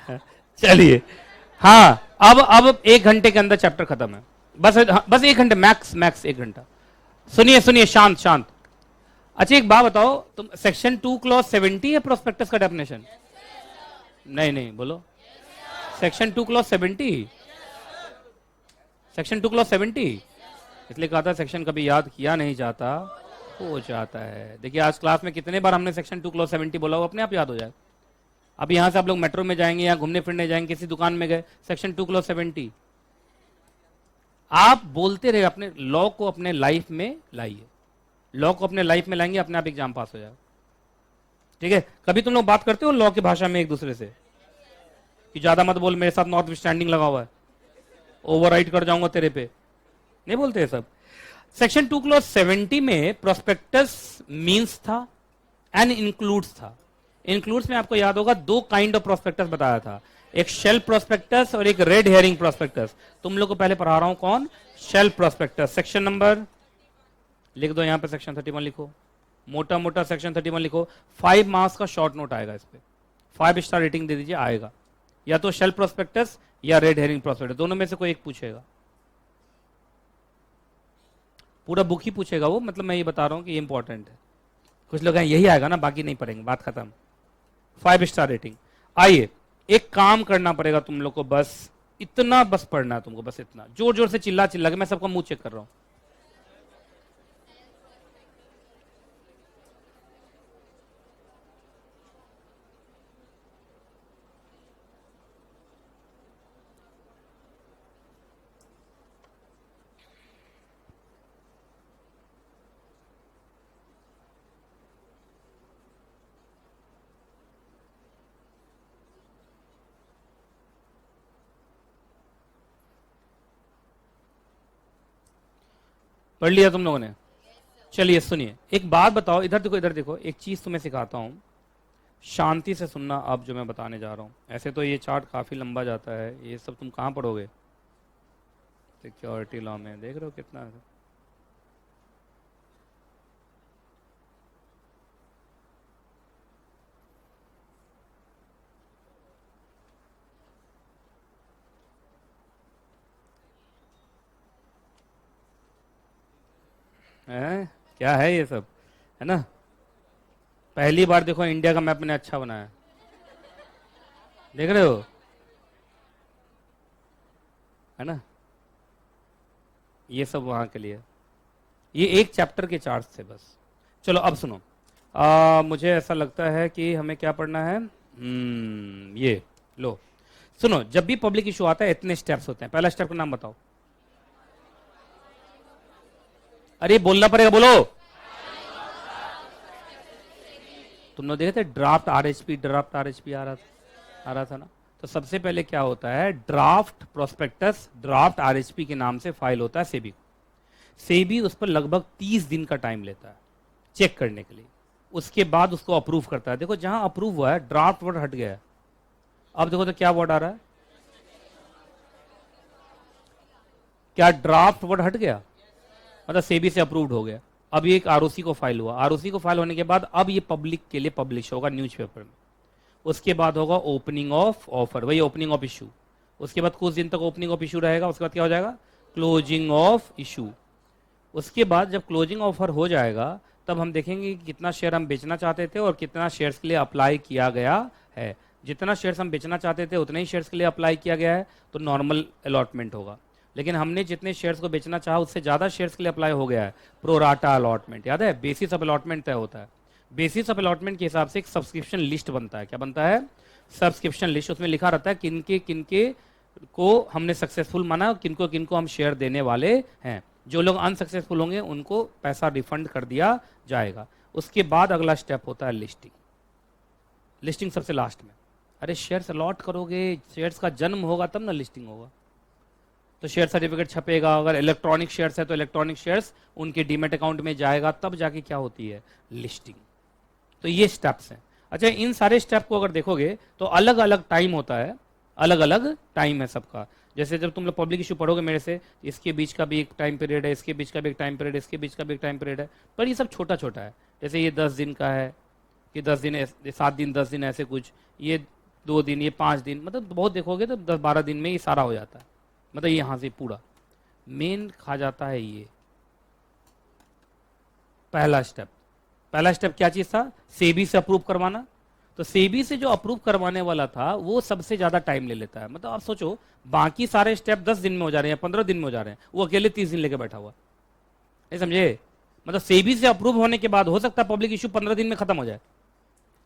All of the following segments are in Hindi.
चलिए, हाँ, अब 1 घंटे के अंदर चैप्टर खत्म है। बस हाँ, बस 1 घंटे, मैक्स मैक्स 1 घंटा। सुनिए सुनिए, शांत शांत। अच्छा एक बात बताओ, तुम सेक्शन 2 क्लॉज 70 है प्रोस्पेक्टस का डेफिनेशन? नहीं नहीं बोलो, सेक्शन 2 क्लॉज 70, सेक्शन 2 क्लॉज 70। इसलिए कहा था सेक्शन कभी याद किया नहीं जाता, हो जाता है। देखिए आज क्लास में कितने बार हमने सेक्शन 2 क्लॉज 70 बोला, वो अपने आप याद हो जाए। अब यहां से आप लोग मेट्रो में जाएंगे या घूमने फिरने जाएंगे, किसी दुकान में गए, सेक्शन 2 क्लॉज 70 आप बोलते रहे, अपने लॉ को अपने लाइफ में लाइए। लॉ को अपने लाइफ में लाएंगे, अपने आप एग्जाम पास हो जाएगा। ठीक है, कभी तुम लोग बात करते हो लॉ की भाषा में एक दूसरे से कि ज्यादा मत बोल, मेरे साथ नॉट स्टैंडिंग लगा हुआ है, ओवरराइड कर जाऊंगा तेरे पे, नहीं बोलते हैं सब। सेक्शन 2 क्लॉज 70 में प्रोस्पेक्टस मींस था एंड इंक्लूड्स था। इंक्लूड्स में आपको याद होगा 2 काइंड ऑफ प्रोस्पेक्टस बताया था, एक शेल प्रोस्पेक्टस और एक रेड हेयरिंग प्रोस्पेक्टस। तुम लोग को पहले पढ़ा रहा हूं कौन, शेल प्रोस्पेक्टस। सेक्शन नंबर लिख दो यहां पे, सेक्शन 31 लिखो, मोटा मोटा सेक्शन 31 लिखो। 5 मार्क्स का शॉर्ट नोट आएगा इस पे, 5 स्टार रेटिंग दे दीजिए, आएगा। या तो शेल प्रोस्पेक्टस या रेड हेयरिंग प्रोस्पेक्टस, दोनों में से कोई एक पूछेगा। पूरा बुक ही पूछेगा वो, मतलब मैं ये बता रहा हूं कि ये इंपॉर्टेंट है। कुछ लोग हैं यही आएगा ना, बाकी नहीं पढ़ेंगे, बात खत्म। 5 स्टार रेटिंग। आइए, एक काम करना पड़ेगा तुम लोग को, बस इतना बस पढ़ना है तुमको, बस इतना। जोर जोर से चिल्ला चिल्ला के, मैं सबका मुंह चेक कर रहा हूं। पढ़ लिया तुम लोगों ने? चलिए सुनिए, एक बात बताओ, इधर देखो इधर देखो, एक चीज तुम्हें सिखाता हूं, शांति से सुनना अब जो मैं बताने जा रहा हूं। ऐसे तो ये चार्ट काफी लंबा जाता है, ये सब तुम कहां पढ़ोगे? सिक्योरिटी लॉ में, देख रहे हो कितना है, क्या है ये सब, है ना? पहली बार देखो इंडिया का मैप मैंने अच्छा बनाया, देख रहे हो, है ना? ये सब वहां के लिए, ये एक चैप्टर के चार्ट्स थे बस। चलो अब सुनो, मुझे ऐसा लगता है कि हमें क्या पढ़ना है, ये लो सुनो। जब भी पब्लिक इशू आता है इतने स्टेप्स होते हैं। पहला स्टेप का नाम बताओ। अरे बोलना पड़ेगा, बोलो। तुम लोग देखे थे ड्राफ्ट आरएचपी, ड्राफ्ट आरएचपी आ रहा था ना? तो सबसे पहले क्या होता है, ड्राफ्ट प्रोस्पेक्टस ड्राफ्ट आरएचपी के नाम से फाइल होता है सेबी। सेबी उस पर लगभग 30 दिन का टाइम लेता है चेक करने के लिए। उसके बाद उसको अप्रूव करता है। देखो जहां अप्रूव हुआ है, ड्राफ्ट वर्ड हट गया है। अब देखो तो क्या वर्ड आ रहा है, क्या ड्राफ्ट वर्ड हट गया, मतलब सेबी से अप्रूव्ड हो गया। अब ये एक आरओसी को फाइल हुआ, आरओसी को फाइल होने के बाद अब ये पब्लिक के लिए पब्लिश होगा न्यूज़पेपर में। उसके बाद होगा ओपनिंग ऑफ ऑफर, वही ओपनिंग ऑफ इशू। उसके बाद कुछ दिन तक ओपनिंग ऑफ इशू रहेगा, उसके बाद क्या हो जाएगा, क्लोजिंग ऑफ इशू। उसके बाद जब क्लोजिंग ऑफर हो जाएगा, तब हम देखेंगे कि कितना शेयर हम बेचना चाहते थे और कितना शेयर्स के लिए अप्लाई किया गया है। जितना शेयर्स हम बेचना चाहते थे उतने ही शेयर्स के लिए अप्लाई किया गया है, तो नॉर्मल अलॉटमेंट होगा। लेकिन हमने जितने शेयर्स को बेचना चाहा उससे ज्यादा शेयर्स के लिए अप्लाई हो गया है, प्रोराटा अलॉटमेंट। याद है, बेसिस ऑफ अलॉटमेंट तय होता है। बेसिस ऑफ अलॉटमेंट के हिसाब से एक सब्सक्रिप्शन लिस्ट बनता है। क्या बनता है, सब्सक्रिप्शन लिस्ट। उसमें लिखा रहता है किनके किनके को हमने सक्सेसफुल माना और किनको किनको हम शेयर देने वाले हैं। जो लोग अनसक्सेसफुल होंगे उनको पैसा रिफंड कर दिया जाएगा। उसके बाद अगला स्टेप होता है लिस्टिंग। लिस्टिंग सबसे लास्ट में। अरे शेयर्स अलॉट करोगे, शेयर्स का जन्म होगा तब ना लिस्टिंग होगा। तो शेयर सर्टिफिकेट छपेगा, अगर इलेक्ट्रॉनिक शेयर्स है तो इलेक्ट्रॉनिक शेयर्स उनके डीमेट अकाउंट में जाएगा, तब जाके क्या होती है, लिस्टिंग। तो ये स्टेप्स हैं। अच्छा, इन सारे स्टेप को अगर देखोगे तो अलग अलग टाइम होता है, अलग अलग टाइम है सबका। जैसे जब तुम लोग पब्लिक इशू पढ़ोगे मेरे से, इसके बीच का भी एक टाइम पीरियड है, इसके बीच का भी एक टाइम पीरियड है, इसके बीच का भी एक टाइम पीरियड है, पर ये सब छोटा छोटा है। जैसे ये 10 दिन का है कि 10 दिन 7 दिन 10 दिन ऐसे कुछ, ये 2 दिन, ये 5 दिन, मतलब बहुत देखोगे तो 10-12 दिन में ये सारा हो जाता है, मतलब यहाँ से पूरा मेन खा जाता है ये पहला स्टेप। पहला स्टेप क्या चीज था? सेबी से अप्रूव करवाना। तो सेबी से जो अप्रूव करवाने वाला था वो सबसे ज्यादा टाइम ले लेता है। मतलब आप सोचो, बाकी सारे स्टेप 10 दिन में हो जा रहे हैं, 15 दिन में हो जा रहे हैं, वो अकेले 30 दिन लेके बैठा हुआ। नहीं समझे? मतलब सेबी से अप्रूव होने के बाद हो सकता है पब्लिक इशू 15 दिन में खत्म हो जाए,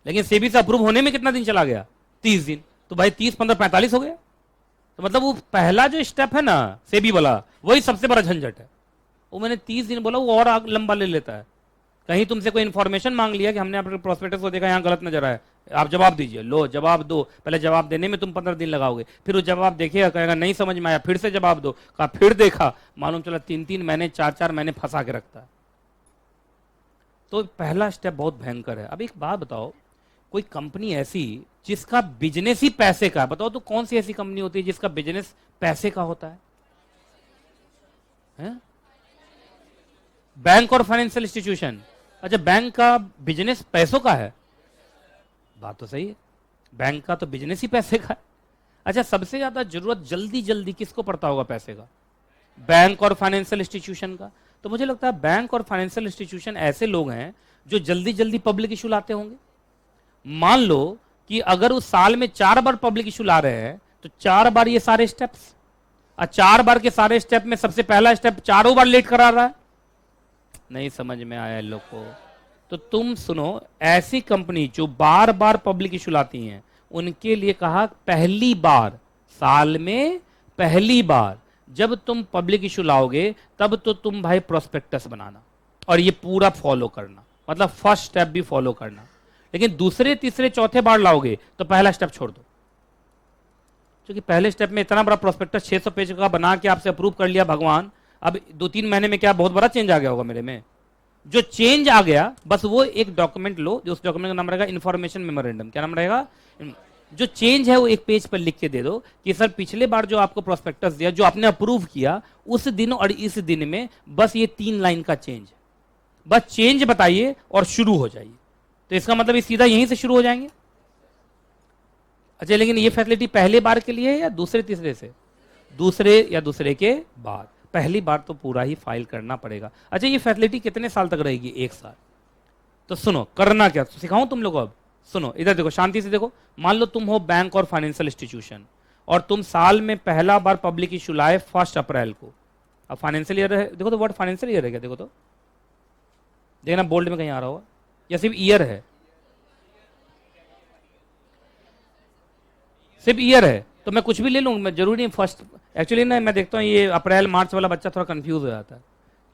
लेकिन सेबी से अप्रूव होने में कितना दिन चला गया? 30 दिन। तो भाई 30, 15, 45 हो गया। तो मतलब वो पहला जो स्टेप है ना सेबी वाला, वही सबसे बड़ा झंझट है। वो मैंने 30 दिन बोला, वो और लंबा ले लेता है। कहीं तुमसे कोई इंफॉर्मेशन मांग लिया कि हमने आपके प्रोस्पेक्टस को देखा, यहाँ गलत नजर आया, आप जवाब दीजिए। लो जवाब दो। पहले जवाब देने में तुम 15 दिन लगाओगे, फिर वो जवाब देखेगा, कहेगा नहीं समझ में आया, फिर से जवाब दो, कहा फिर देखा, मालूम चला 3-3 महीने 4-4 महीने फंसा के रखता है। तो पहला स्टेप बहुत भयंकर है। अब एक बात बताओ, कोई कंपनी ऐसी जिसका बिजनेस ही पैसे का है, बताओ तो कौन सी ऐसी कंपनी होती है जिसका बिजनेस पैसे का होता है? बैंक और फाइनेंशियल इंस्टीट्यूशन। अच्छा, बैंक का बिजनेस पैसों का है, बात तो सही है, बैंक का तो बिजनेस ही पैसे का है। अच्छा, सबसे ज्यादा जरूरत जल्दी जल्दी किसको पड़ता होगा पैसे का? बैंक और फाइनेंशियल इंस्टीट्यूशन का। तो मुझे लगता है बैंक और फाइनेंशियल इंस्टीट्यूशन ऐसे लोग हैं जो जल्दी जल्दी पब्लिक इशू लाते होंगे। मान लो कि अगर उस साल में 4 बार पब्लिक इशू ला रहे हैं, तो 4 बार ये सारे स्टेप्स, और 4 बार के सारे स्टेप में सबसे पहला स्टेप चारों बार लेट करा रहा है। नहीं समझ में आया लोग को? तो तुम सुनो, ऐसी कंपनी जो बार बार पब्लिक इशू लाती हैं, उनके लिए कहा पहली बार, साल में पहली बार जब तुम पब्लिक इशू लाओगे, तब तो तुम भाई प्रोस्पेक्टस बनाना और ये पूरा फॉलो करना, मतलब फर्स्ट स्टेप भी फॉलो करना। लेकिन दूसरे, तीसरे, चौथे बार लाओगे तो पहला स्टेप छोड़ दो, क्योंकि पहले स्टेप में इतना बड़ा प्रोस्पेक्टस 600 पेज का बना के आपसे अप्रूव कर लिया भगवान, अब 2-3 महीने में क्या बहुत बड़ा चेंज आ गया होगा मेरे में? जो चेंज आ गया, बस वो एक डॉक्यूमेंट लो, जो उस डॉक्यूमेंट का नाम रहेगा इन्फॉर्मेशन मेमोरेंडम। क्या नाम रहेगा? जो चेंज है वो एक पेज पर लिख के दे दो कि सर पिछले बार जो आपको प्रोस्पेक्टस दिया, जो आपने अप्रूव किया, उस दिन और इस दिन में बस ये 3 लाइन का चेंज है, बस चेंज बताइए और शुरू हो जाइए। तो इसका मतलब ये सीधा यहीं से शुरू हो जाएंगे। अच्छा, लेकिन ये फैसिलिटी पहले बार के लिए है या दूसरे तीसरे से? दूसरे या दूसरे के बाद। पहली बार तो पूरा ही फाइल करना पड़ेगा। अच्छा, ये फैसिलिटी कितने साल तक रहेगी? 1 साल। तो सुनो, करना क्या सिखाऊं तुम लोग? अब सुनो, इधर देखो, शांति से देखो। मान लो तुम हो बैंक और फाइनेंशियल इंस्टीट्यूशन, और तुम साल में पहला बार पब्लिक इशू लाए 1 अप्रैल को। अब फाइनेंशियल ईयर है, देखो तो वर्ड फाइनेंशियल ईयर है क्या? देखो तो, देखना बोल्ड में कहीं आ रहा होगा, या सिर्फ ईयर है? सिर्फ ईयर है तो मैं कुछ भी ले लूँ, मैं जरूरी नहीं फर्स्ट। एक्चुअली ना मैं देखता हूँ ये अप्रैल मार्च वाला बच्चा थोड़ा कंफ्यूज हो जाता है,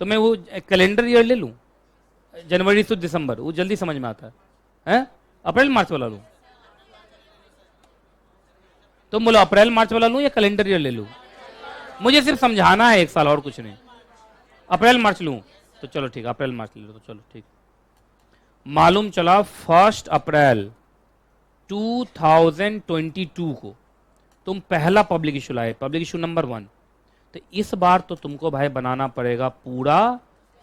तो मैं वो कैलेंडर ईयर ले लूँ, जनवरी से दिसंबर, वो जल्दी समझ में आता है? अप्रैल मार्च वाला लूँ? तुम बोलो अप्रैल मार्च वाला लूँ या कैलेंडर ईयर ले लूँ? मुझे सिर्फ समझाना है 1 साल, और कुछ नहीं। अप्रैल मार्च लूँ? तो चलो ठीक, अप्रैल मार्च ले लो, तो चलो ठीक। मालूम चला 1 अप्रैल 2022 को तुम पहला पब्लिक इशू लाए, पब्लिक इशू नंबर 1। तो इस बार तो तुमको भाई बनाना पड़ेगा पूरा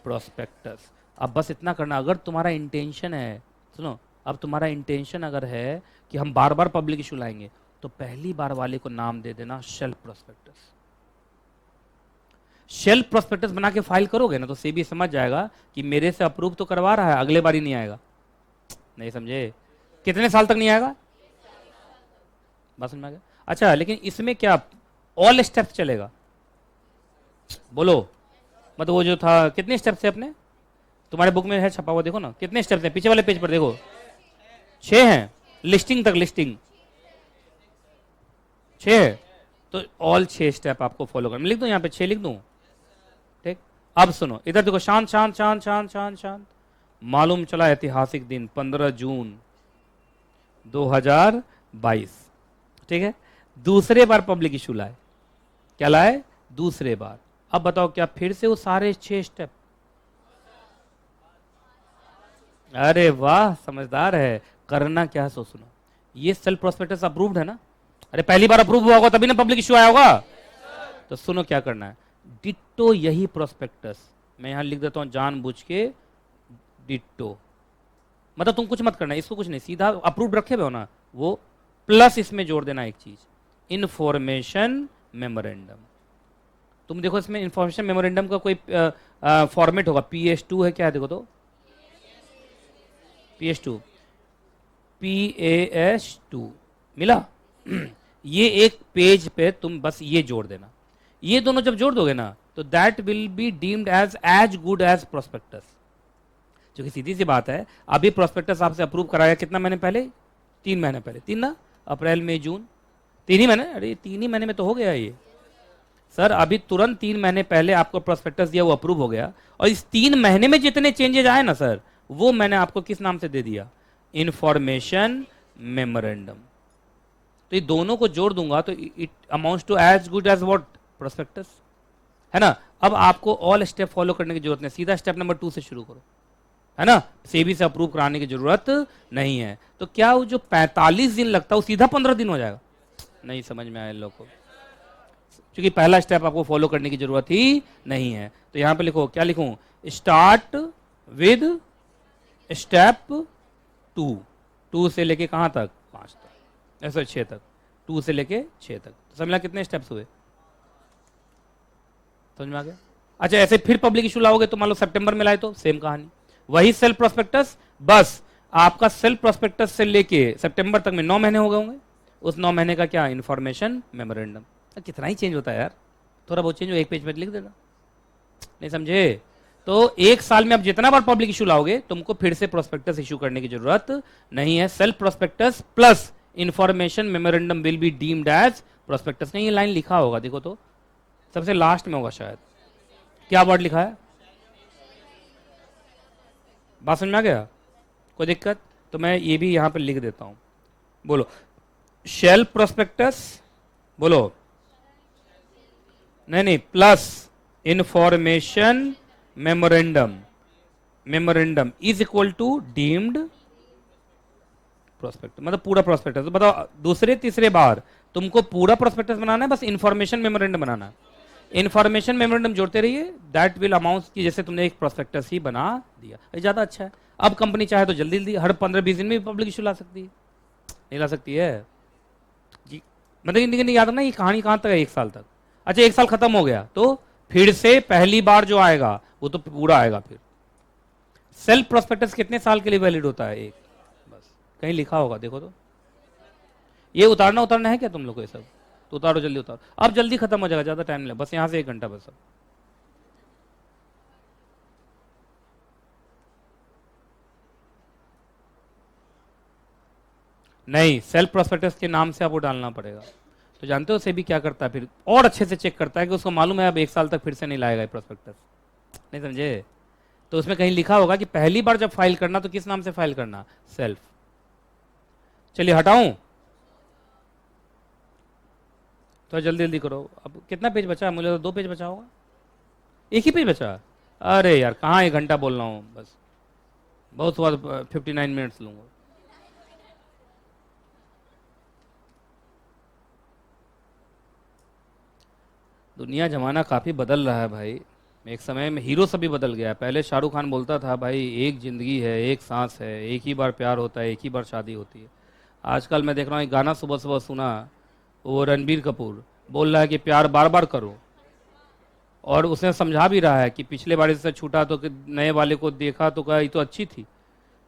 प्रोस्पेक्टस। अब बस इतना करना, अगर तुम्हारा इंटेंशन है, सुनो, अब तुम्हारा इंटेंशन अगर है कि हम बार बार पब्लिक इशू लाएंगे, तो पहली बार वाले को नाम दे देना शेल्फ प्रोस्पेक्टस। शेल्फ प्रोस्पेक्टस बना के फाइल करोगे ना, तो सेबी समझ जाएगा कि मेरे से अप्रूव तो करवा रहा है, अगले बार ही नहीं आएगा। नहीं समझे? कितने साल तक नहीं आएगा? बस समझ में आ गया? अच्छा, लेकिन इसमें क्या ऑल स्टेप्स चलेगा? बोलो, मतलब वो जो था, कितने स्टेप्स है अपने? तुम्हारे बुक में है छपा हुआ, देखो ना कितने स्टेप्स है, पीछे वाले पेज पर देखो, 6 हैं, लिस्टिंग तक, लिस्टिंग 6 है। तो ऑल 6 स्टेप आपको फॉलो करना। लिख दो यहाँ पे, 6 लिख दूं? ठीक। अब सुनो, इधर देखो, शांत शांत शांत शांत शांत शांत। मालूम चला ऐतिहासिक दिन 15 जून 2022, ठीक है, दूसरे बार पब्लिक इशू लाए। क्या लाए? दूसरे बार। अब बताओ, क्या फिर से वो सारे 6 स्टेप? अरे वाह, समझदार है। करना क्या है सो सुनो, ये सेल्फ प्रोस्पेक्टस अप्रूव्ड है ना? अरे पहली बार अप्रूव हुआ होगा तभी ना पब्लिक इशू आया होगा। तो सुनो क्या करना है, डिट्टो यही प्रोस्पेक्टस, मैं यहां लिख देता हूं जानबूझ के, डिट्टो। मतलब तुम कुछ मत करना, इसको कुछ नहीं, सीधा अप्रूव्ड रखे हुए हो ना, वो प्लस इसमें जोड़ देना एक चीज, इंफॉर्मेशन मेमोरेंडम। तुम देखो इसमें इंफॉर्मेशन मेमोरेंडम का कोई फॉर्मेट होगा, PS2 है क्या है, देखो तो PS2, PAS2 मिला। ये एक पेज पे तुम बस ये जोड़ देना, ये दोनों जब जोड़ दोगे ना तो that will be deemed as good as prospectus. क्योंकि सीधी सी बात है, अभी प्रोस्पेक्टस आपसे अप्रूव कराया कितना महीने पहले, 3 महीने पहले, 3 ना, अप्रैल मई जून, 3 ही महीने, अरे 3 ही महीने में तो हो गया ये सर। अभी तुरंत 3 महीने पहले आपको प्रोस्पेक्टस दिया, वो अप्रूव हो गया, और इस 3 महीने में जितने चेंजेज आए ना सर, वो मैंने आपको किस नाम से दे दिया, इंफॉर्मेशन मेमोरेंडम। तो ये दोनों को जोड़ दूंगा तो it amounts to as good as what, prospectus, है ना। अब आपको ऑल स्टेप फॉलो करने की जरूरत नहीं, सीधा स्टेप नंबर 2 से शुरू करो, है ना। सेबी से अप्रूव कराने की जरूरत नहीं है। तो क्या वो जो 45 दिन लगता है वो सीधा 15 दिन हो जाएगा? नहीं समझ में आया लोगों को, क्योंकि पहला स्टेप आपको फॉलो करने की जरूरत ही नहीं है। तो यहां पे लिखो, क्या लिखूं, स्टार्ट विद स्टेप 2 से लेके कहां तक, 5 तक, ऐसा 6 तक, 2 से लेके 6 तक। तो समझ ला कितने स्टेप्स हुए, समझ में आ गया। अच्छा, ऐसे फिर पब्लिक इशू लाओगे तो मान लो सितंबर में लाए तो सेम कहानी, वही सेल्फ प्रोस्पेक्टस, बस आपका सेल्फ प्रोस्पेक्टस से लेके सितंबर तक में 9 महीने हो गए होंगे, उस 9 महीने का क्या, इंफॉर्मेशन मेमोरेंडम। कितना ही चेंज होता है यार, थोड़ा बहुत चेंज हो, एक पेज में लिख देना, नहीं समझे। तो 1 साल में अब जितना बार पब्लिक इशू लाओगे तुमको फिर से प्रोस्पेक्टस इशू करने की जरूरत नहीं है। Self prospectus plus information memorandum will be deemed as prospectus. नहीं, ये लाइन लिखा होगा, देखो तो सबसे लास्ट में होगा शायद, क्या वर्ड लिखा है, बात समझ में आ गया, कोई दिक्कत? तो मैं ये भी यहां पर लिख देता हूं, बोलो शेल प्रोस्पेक्टस, बोलो नहीं plus information memorandum, memorandum is equal to deemed prospectus, मतलब पूरा प्रोस्पेक्टस। तो बताओ दूसरे तीसरे बार तुमको पूरा प्रोस्पेक्टस बनाना है, बस इंफॉर्मेशन मेमोरेंडम बनाना है। इंफॉर्मेशन मेमोरेंडम जोड़ते रहिए, दैट विल अमाउंट की जैसे तुमने एक प्रोस्पेक्टस ही बना दिया, ये ज्यादा अच्छा है। अब कंपनी चाहे तो जल्दी जल्दी हर 15-20 दिन में भी पब्लिक इशू ला सकती है, नहीं ला सकती है जी, मतलब नहीं याद ना ये कहानी कहां तक है, 1 साल तक। अच्छा 1 साल खत्म हो गया तो फिर से पहली बार जो आएगा वो तो पूरा आएगा। फिर सेल्फ प्रोस्पेक्टस कितने साल के लिए वैलिड होता है, 1, बस कहीं लिखा होगा देखो तो। ये उतारना है क्या तुम लोग को, ये सब तो उतारो, जल्दी उतारो, अब जल्दी खत्म हो जाएगा, ज्यादा टाइम नहीं, बस यहां से 1 घंटा बस। अब नहीं, सेल्फ प्रोस्पेक्टस के नाम से आपको डालना पड़ेगा। तो जानते हो सेबी क्या करता है, फिर और अच्छे से चेक करता है कि उसको मालूम है अब 1 साल तक फिर से नहीं लाएगा प्रोस्पेक्टस, नहीं समझे। तो उसमें कहीं लिखा होगा कि पहली बार जब फाइल करना तो किस नाम से फाइल करना, सेल्फ। चलिए हटाऊं, तो जल्दी जल्दी करो। अब कितना पेज बचा है, मुझे तो 2 पेज बचा होगा, 1 ही पेज बचा। अरे यार कहाँ 1 घंटा बोल रहा हूँ, बस बहुत हुआ 59 मिनट्स लूंगा। दुनिया जमाना काफ़ी बदल रहा है भाई, एक समय में हीरो सभी बदल गया। पहले शाहरुख खान बोलता था भाई एक ज़िंदगी है, एक सांस है, एक ही बार प्यार होता है, एक ही बार शादी होती है। आजकल मैं देख रहा हूँ एक गाना सुबह सुबह सुना, वो रणबीर कपूर बोल रहा है कि प्यार बार बार करो, और उसने समझा भी रहा है कि पिछले बार इससे छूटा तो नए वाले को देखा तो कहा ये तो अच्छी थी,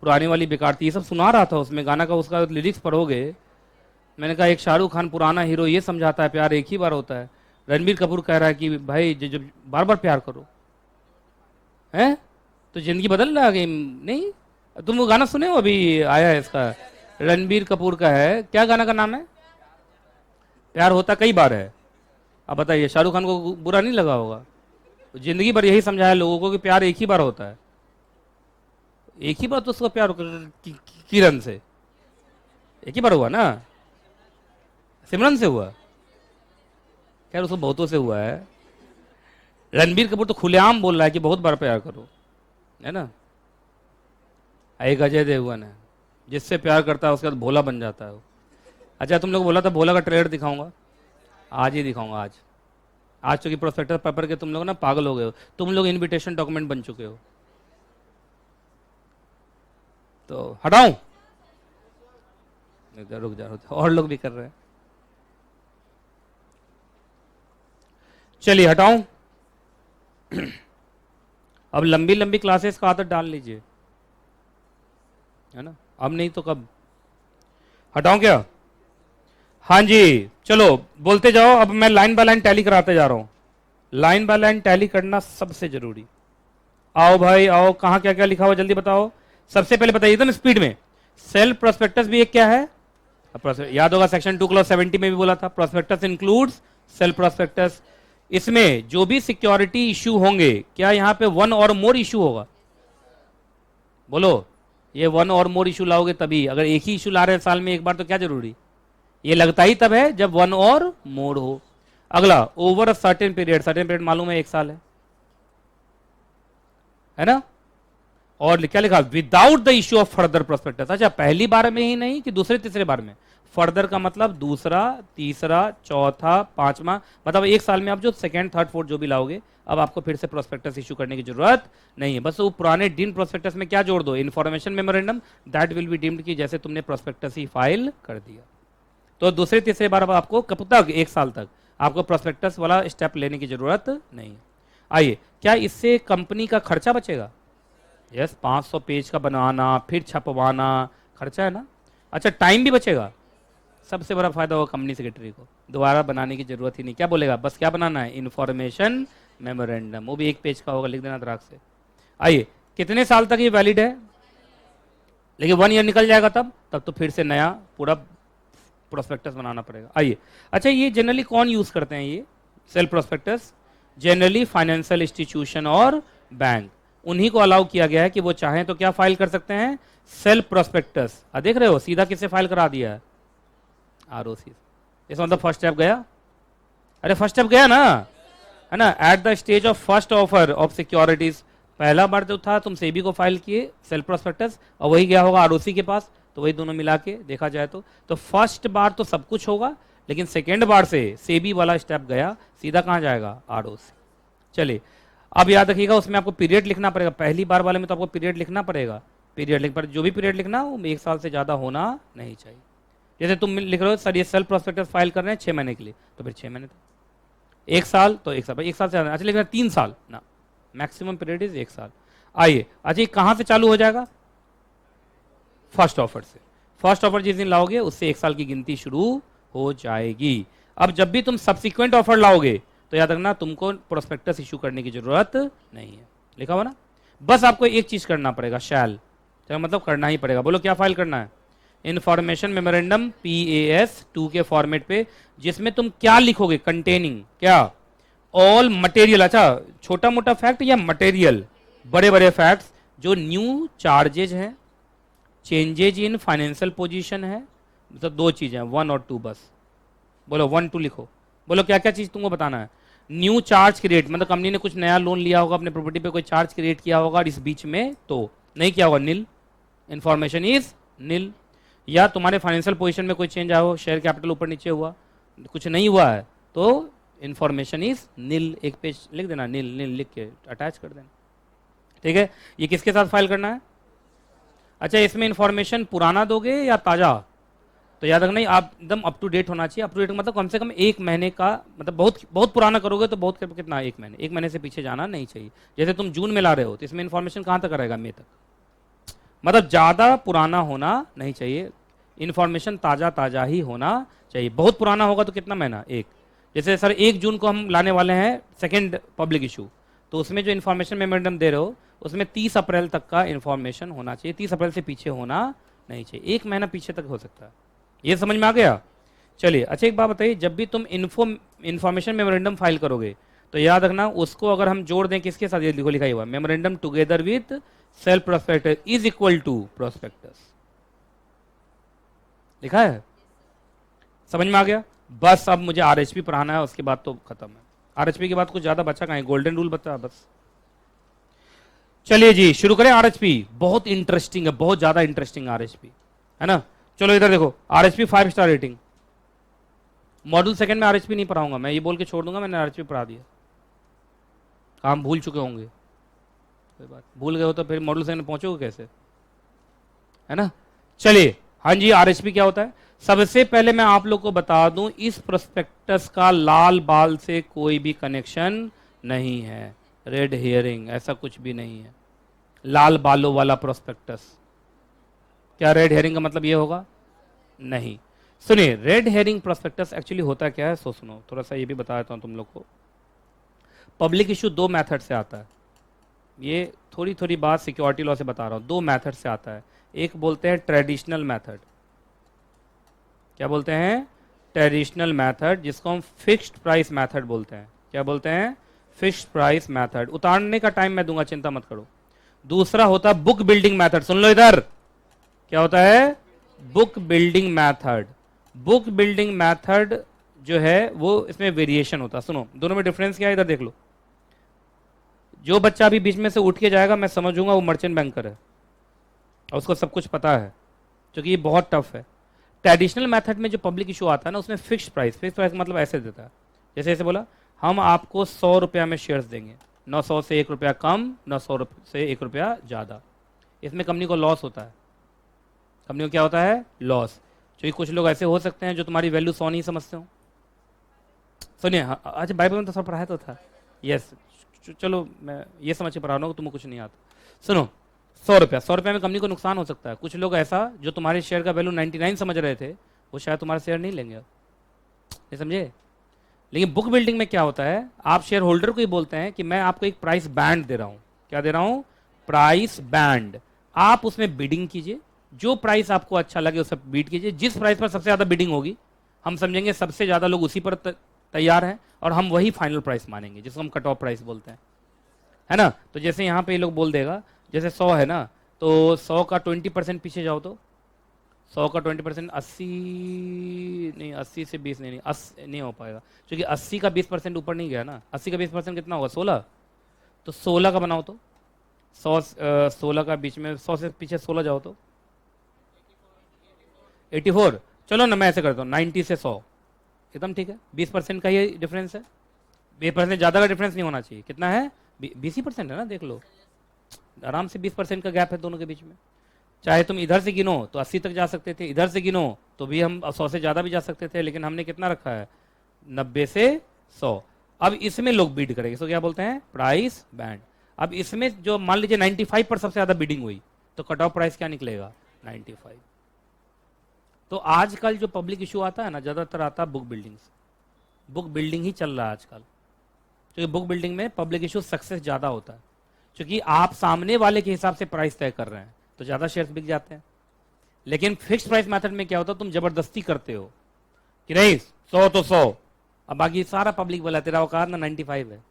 पुरानी वाली बेकार थी, ये सब सुना रहा था उसमें गाना का। उसका लिरिक्स पढ़ोगे, मैंने कहा एक शाहरुख खान पुराना हीरो ये समझाता है प्यार एक ही बार होता है, रणबीर कपूर कह रहा है कि भाई जब बार बार प्यार करो, हैं तो जिंदगी बदल रहा है। नहीं तुम वो गाना सुने हो, अभी आया है इसका, रणबीर कपूर का है, क्या गाना का नाम है, प्यार होता कई बार है। अब बताइए शाहरुख खान को बुरा नहीं लगा होगा, तो जिंदगी भर यही समझाया लोगों को कि प्यार एक ही बार होता है, एक ही बार तो उसका प्यार किरण से एक ही बार हुआ ना, सिमरन से हुआ, खैर उसको बहुतों से हुआ है। रणबीर कपूर तो खुलेआम बोल रहा है कि बहुत बार प्यार करो, है ना। एक अजय देवगन है, जिससे प्यार करता है उसके बाद भोला बन जाता है वो। अच्छा तुम लोग बोला था भोला का ट्रेलर दिखाऊंगा, आज ही दिखाऊंगा। आज चूंकि प्रोस्पेक्टस पेपर के तुम लोग ना पागल हो गए हो, तुम लोग इनविटेशन डॉक्यूमेंट बन चुके हो। तो हटाऊं, रुक जा और लोग भी कर रहे हैं। चलिए हटाऊं। अब लंबी लंबी क्लासेस का आदत डाल लीजिए, है ना। अब नहीं तो कब। हटाऊं क्या? हाँ जी, चलो बोलते जाओ। अब मैं लाइन बाय लाइन टैली कराते जा रहा हूं। लाइन बाय लाइन टैली करना सबसे जरूरी। आओ भाई आओ, कहां क्या क्या लिखा हुआ जल्दी बताओ। सबसे पहले बताइए एकदम स्पीड में, सेल्फ प्रोस्पेक्टस भी एक क्या है? याद होगा सेक्शन 2 क्लॉज 70 में भी बोला था, प्रोस्पेक्टस इंक्लूड्स सेल्फ प्रोस्पेक्टस। इसमें जो भी सिक्योरिटी इश्यू होंगे, क्या यहां पे वन और मोर इश्यू होगा? बोलो, ये वन और मोर इश्यू लाओगे तभी। अगर एक ही इश्यू ला रहे हैं साल में एक बार तो क्या जरूरी? ये लगता ही तब है जब वन और मोर हो। अगला, over a certain period. Certain period मालूम है 1 साल है ना। और क्या लिखा? Without the issue of further prospectus. अच्छा, पहली बार में ही नहीं कि दूसरे तीसरे बार में? फर्दर का मतलब दूसरा, तीसरा, चौथा, पांचवा, मतलब 1 साल में आप जो सेकंड, थर्ड, फोर्थ जो भी लाओगे, अब आपको फिर से प्रोस्पेक्टस इशू करने की जरूरत नहीं है। बस वो पुराने डीम्ड प्रोस्पेक्टस में क्या जोड़ दो? Information memorandum that will be deemed की जैसे तुमने प्रोस्पेक्टस ही फाइल कर दिया। तो दूसरे तीसरे बार अब आपको कब तक? 1 साल तक आपको प्रोस्पेक्टस वाला स्टेप लेने की जरूरत नहीं है। आइए, क्या इससे कंपनी का खर्चा बचेगा? यस, 500 पेज का बनाना, फिर छपवाना, खर्चा है ना। अच्छा, टाइम भी बचेगा। सबसे बड़ा फायदा होगा कंपनी सेक्रेटरी को, दोबारा बनाने की जरूरत ही नहीं। क्या बोलेगा? बस क्या बनाना है? इन्फॉर्मेशन मेमोरेंडम, वो भी 1 पेज का होगा, लिख देना द्राक से। आइए, कितने साल तक ये वैलिड है? लेकिन 1 ईयर निकल जाएगा तब तो फिर से नया पूरा प्रोस्पेक्टस बनाना पड़ेगा। आइए, अच्छा ये जनरली कौन यूज करते हैं ये self prospectus? Generally financial institution और बैंक, उन्हीं को अलाउ किया गया है कि वो चाहें तो क्या फाइल कर सकते हैं? Self prospectus. देख रहे हो, सीधा किससे फाइल करा दिया है? आरओसी। इसका मतलब फर्स्ट स्टेप गया। अरे फर्स्ट स्टेप गया ना, है ना। At the stage of first offer of securities, पहला बार जो था तुम सेबी को फाइल किए सेल्फ प्रोस्पेक्टस, और वही गया होगा आरओसी के पास, तो वही दोनों मिला के देखा जाए तो फर्स्ट बार तो सब कुछ होगा, लेकिन सेकेंड बार से सेबी वाला स्टेप गया, सीधा कहां जाएगा? आरओसी। चलिए, अब याद रखिएगा उसमें आपको पीरियड लिखना पड़ेगा। पहली बार वाले में तो आपको पीरियड लिखना पड़ेगा। पीरियड लिख पर जो भी पीरियड लिखना वो 1 साल से ज्यादा होना नहीं चाहिए। जैसे तुम लिख रहे हो सर ये सेल्फ प्रोस्पेक्टस फाइल कर रहे हैं 6 महीने के लिए, तो फिर 6 महीने तक। 1 साल तो 1 साल, 1 साल से ज्यादा। अच्छा, लिखना 3 साल ना, मैक्सिमम पीरियड इज 1 साल। आइए, अच्छा ये कहां से चालू हो जाएगा? फर्स्ट ऑफर से। फर्स्ट ऑफर जिस दिन लाओगे उससे 1 साल की गिनती शुरू हो जाएगी। अब जब भी तुम सब्सिक्वेंट ऑफर लाओगे तो याद रखना तुमको प्रोस्पेक्टस इशू करने की जरूरत नहीं है, लिखा हुआ ना। बस आपको एक चीज करना पड़ेगा, शैल, मतलब करना ही पड़ेगा। बोलो क्या फाइल करना है? इन्फॉर्मेशन मेमोरेंडम PAS 2 के फॉर्मेट पे, जिसमें तुम क्या लिखोगे? कंटेनिंग क्या? All material. अच्छा, छोटा मोटा फैक्ट या मटेरियल? बड़े बड़े फैक्ट्स, जो न्यू चार्जेज हैं, चेंजेज इन फाइनेंशियल पोजीशन है, मतलब 2 चीजें, 1 और 2 बस। बोलो 1 2 लिखो। बोलो क्या क्या चीज तुमको बताना है? न्यू चार्ज क्रिएट, मतलब कंपनी ने कुछ नया लोन लिया होगा अपने प्रॉपर्टी पे, कोई चार्ज क्रिएट किया होगा और इस बीच में तो नहीं किया होगा, नील, इन्फॉर्मेशन इज नील। या तुम्हारे फाइनेंशियल पोजीशन में कोई चेंज आया हो, शेयर कैपिटल ऊपर नीचे हुआ, कुछ नहीं हुआ है, तो इन्फॉर्मेशन इज नील। 1 पेज लिख देना, नील नील लिख के अटैच कर देना, ठीक है। ये किसके साथ फाइल करना है? अच्छा, इसमें इन्फॉर्मेशन पुराना दोगे या ताजा? तो याद रखना आप एकदम अप टू डेट होना चाहिए। अप टू डेट मतलब कम से कम 1 महीने का, मतलब बहुत बहुत पुराना करोगे तो बहुत कितना, 1 महीने, 1 महीने से पीछे जाना नहीं चाहिए। जैसे तुम जून में ला रहे हो तो इसमें इन्फॉर्मेशन कहां तक रहेगा? मई तक, मतलब ज्यादा पुराना होना नहीं चाहिए। इन्फॉर्मेशन ताजा ताजा ही होना चाहिए। बहुत पुराना होगा तो कितना महीना? 1। जैसे सर 1 जून को हम लाने वाले हैं सेकेंड पब्लिक इशू, तो उसमें जो इन्फॉर्मेशन मेमोरेंडम दे रहे हो उसमें 30 अप्रैल तक का इन्फॉर्मेशन होना चाहिए, 30 अप्रैल से पीछे होना नहीं चाहिए। 1 महीना पीछे तक हो सकता है। ये समझ में आ गया? चलिए, अच्छा एक बात बताइए, जब भी तुम इन्फॉर्मेशन मेमोरेंडम फाइल करोगे तो याद रखना उसको अगर हम जोड़ दें किसके साथ, ये लिखो लिखा हुआ, memorandum together with self prospectus is equal to prospectus, लिखा है। समझ में आ गया? बस अब मुझे आरएचपी पढ़ाना है, उसके बाद तो खत्म है। आरएचपी के बाद कुछ ज्यादा बचा कहां है? गोल्डन रूल बचा बस। चलिए जी शुरू करें। आरएचपी बहुत इंटरेस्टिंग है, बहुत ज्यादा इंटरेस्टिंग आरएचपी, है ना। चलो इधर देखो, RHP 5 star rating. Module second में आरएचपी नहीं पढ़ाऊंगा, मैं ये बोल के छोड़ दूंगा मैंने आरएचपी पढ़ा दिया। काम भूल चुके होंगे, कोई बात, भूल गए हो तो फिर मॉड्यूल सेकंड में पहुंचोगे कैसे, है ना। चलिए, हाँ जी, आरएचपी क्या होता है? सबसे पहले मैं आप लोग को बता दूं, इस प्रोस्पेक्टस का लाल बाल से कोई भी कनेक्शन नहीं है। रेड हियरिंग ऐसा कुछ भी नहीं है। लाल बालों वाला प्रोस्पेक्टस, क्या रेड हेयरिंग का मतलब ये होगा? नहीं। सुनिए, रेड हेयरिंग प्रोस्पेक्टस एक्चुअली होता क्या है, सो सुनो, थोड़ा सा ये भी बता देता हूं तुम लोग को। पब्लिक इशू दो मेथड से आता है। ये थोड़ी थोड़ी बात सिक्योरिटी लॉ से बता रहा हूं। दो मेथड से आता है। एक बोलते हैं ट्रेडिशनल मेथड। क्या बोलते हैं? ट्रेडिशनल मेथड, जिसको हम फिक्स्ड प्राइस मेथड बोलते हैं। क्या बोलते हैं? Fixed price method. उतारने का टाइम मैं दूंगा, चिंता मत करो। दूसरा होता है बुक बिल्डिंग मेथड। सुन लो इधर, क्या होता है? Book building method. Book building method जो है वो, इसमें वेरिएशन होता है। सुनो, दोनों में डिफरेंस क्या है, इधर देख लो। जो बच्चा अभी बीच में से उठ के जाएगा, मैं समझूंगा वो मर्चेंट बैंकर है और उसको सब कुछ पता है, क्योंकि ये बहुत टफ है। ट्रेडिशनल मेथड में जो पब्लिक इशू आता है ना, उसमें फिक्स्ड प्राइस। फिक्स्ड प्राइस मतलब ऐसे देता है, जैसे ऐसे बोला, हम आपको 100 रुपया में शेयर्स देंगे, न 100 से 1 रुपया कम, न 100 से 1 रुपया ज़्यादा। इसमें कंपनी को लॉस होता है। कंपनी को क्या होता है? लॉस। क्योंकि कुछ लोग ऐसे हो सकते हैं जो तुम्हारी वैल्यू 100 नहीं समझते हो। सुनिए, अच्छा, बाइबल में तो सब पढ़ाया तो था। यस, चलो मैं ये समझ के पढ़ा रहा हूँ, तुम्हें कुछ नहीं आता। सुनो, 100 रुपया में कंपनी को नुकसान हो सकता है। कुछ लोग ऐसा, जो तुम्हारे शेयर का वैल्यू 99 समझ रहे थे, वो शायद तुम्हारा शेयर नहीं लेंगे। ये समझे? लेकिन बुक बिल्डिंग में क्या होता है, आप शेयर होल्डर को ही बोलते हैं कि मैं आपको एक प्राइस बैंड दे रहा हूं। क्या दे रहा हूं? Price band. आप उसमें बिडिंग कीजिए, जो प्राइस आपको अच्छा लगे उसे बीट कीजिए। जिस प्राइस पर सबसे ज्यादा बिडिंग होगी, हम समझेंगे सबसे ज्यादा लोग उसी पर तैयार हैं, और हम वही फाइनल प्राइस मानेंगे, जिसको हम कट ऑफ प्राइस बोलते हैं, है ना। तो जैसे यहाँ पे ये लोग बोल देगा, जैसे 100 है ना, तो 100 का 20% पीछे जाओ, तो 100 का 20% 80 नहीं, 80 से 20 नहीं, 80 नहीं हो पाएगा, क्योंकि 80 का 20% ऊपर नहीं गया ना। 80 का 20% कितना होगा? 16। तो 16 का बनाओ, तो 100 16 का बीच में 100 से पीछे 16 जाओ, तो 84। चलो ना, मैं ऐसे करता हूँ, 90 से 100 एकदम ठीक है। 20% का ही डिफरेंस है। 20% ज़्यादा का डिफरेंस नहीं होना चाहिए। कितना है? 20% है ना, देख लो, आराम से 20% का गैप है दोनों के बीच में। चाहे तुम इधर से गिनो तो 80 तक जा सकते थे, इधर से गिनो तो भी हम 100 से ज़्यादा भी जा सकते थे, लेकिन हमने कितना रखा है? 90 से 100। अब इसमें लोग बीड करेंगे, इसको क्या बोलते हैं? Price band. अब इसमें जो मान लीजिए 95 पर सबसे ज़्यादा बीडिंग हुई, तो कट ऑफ प्राइस क्या निकलेगा? 95। तो आजकल जो पब्लिक इशू आता है ना, ज़्यादातर आता है बुक बिल्डिंग से। बुक बिल्डिंग ही चल रहा है आजकल, क्योंकि बुक बिल्डिंग में पब्लिक इशू सक्सेस ज़्यादा होता है, क्योंकि आप सामने वाले के हिसाब से प्राइस तय कर रहे हैं, तो ज़्यादा शेयर्स बिक जाते हैं। लेकिन फिक्स्ड प्राइस मेथड में क्या होता है, तुम जबरदस्ती करते हो कि नहीं 100 तो 100, अब बाकी सारा पब्लिक बोला तेरा औकात ना 95 है,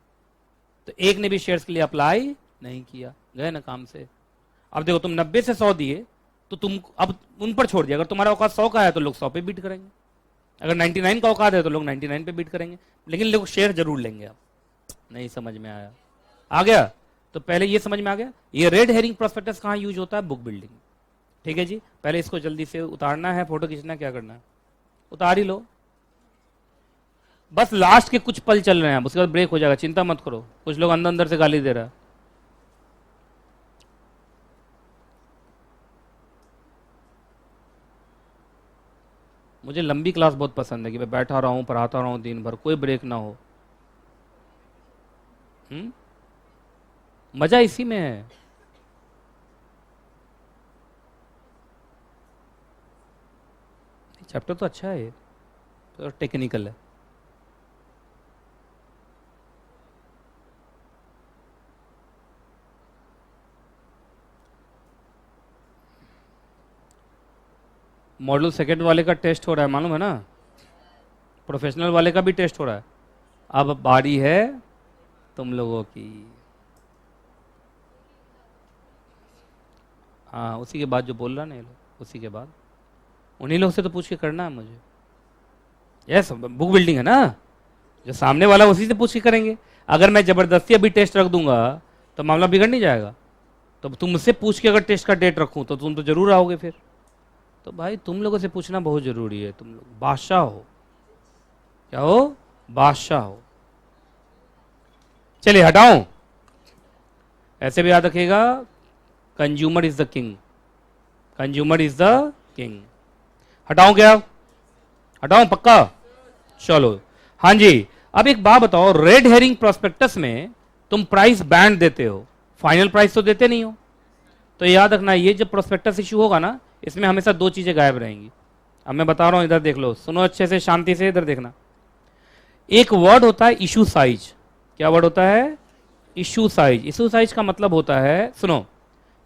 तो एक ने भी शेयर्स के लिए अप्लाई नहीं किया, गए ना काम से। अब देखो, तुम 90 से 100 दिए, तो तुम अब उन पर छोड़ दिया। अगर तुम्हारा औकात 100 का है तो लोग 100 पे बीट करेंगे, अगर 99 का औकात है तो लोग 99 पे बीट करेंगे, लेकिन लोग शेयर जरूर लेंगे। अब नहीं समझ में आया? आ गया? तो पहले ये समझ में आ गया, ये रेड हेरिंग प्रोस्पेक्टस कहाँ यूज होता है? Book building. ठीक है जी, पहले इसको जल्दी से उतारना है, फोटो खींचना, क्या करना है? उतार ही लो, बस लास्ट के कुछ पल चल रहे हैं, उसके बाद ब्रेक हो जाएगा, चिंता मत करो। कुछ लोग अंदर अंदर से गाली दे रहा है। मुझे लंबी क्लास बहुत पसंद है, कि मैं बैठा रहा हूँ, पढ़ाता रहा हूँ दिन भर, कोई ब्रेक ना हो। मजा इसी में है। चैप्टर तो अच्छा है, तो टेक्निकल है। मॉड्यूल सेकेंड वाले का टेस्ट हो रहा है, मालूम है ना। प्रोफेशनल वाले का भी टेस्ट हो रहा है। अब बारी है तुम लोगों की। हाँ, उसी के बाद जो बोल रहा ना ये लोग, उसी के बाद उन्हीं लोग से तो पूछ के करना है मुझे। यस, बुक बिल्डिंग है ना, जो सामने वाला उसी से पूछ के करेंगे। अगर मैं जबरदस्ती अभी टेस्ट रख दूंगा तो मामला बिगड़ नहीं जाएगा। तो तुमसे पूछ के अगर टेस्ट का डेट रखूं तो तुम तो जरूर आओगे फिर। तो भाई तुम लोगों से पूछना बहुत जरूरी है। तुम लोग बादशाह हो, क्या हो? बादशाह हो। चलिए हटाऊं, ऐसे भी याद रखिएगा, consumer is the king, consumer is the king. हटाऊं क्या? हटाऊं पक्का? चलो हाँ जी। अब एक बात बताओ, रेड हेरिंग प्रोस्पेक्टस में तुम प्राइस बैंड देते हो, फाइनल प्राइस तो देते नहीं हो। तो याद रखना, ये जब प्रोस्पेक्टस इशू होगा ना, इसमें हमेशा दो चीजें गायब रहेंगी। अब मैं बता रहा हूं, इधर देख लो, सुनो अच्छे से, शांति से इधर देखना। एक वर्ड होता है इशू साइज। क्या वर्ड होता है? Issue size. इशू साइज का मतलब होता है, सुनो,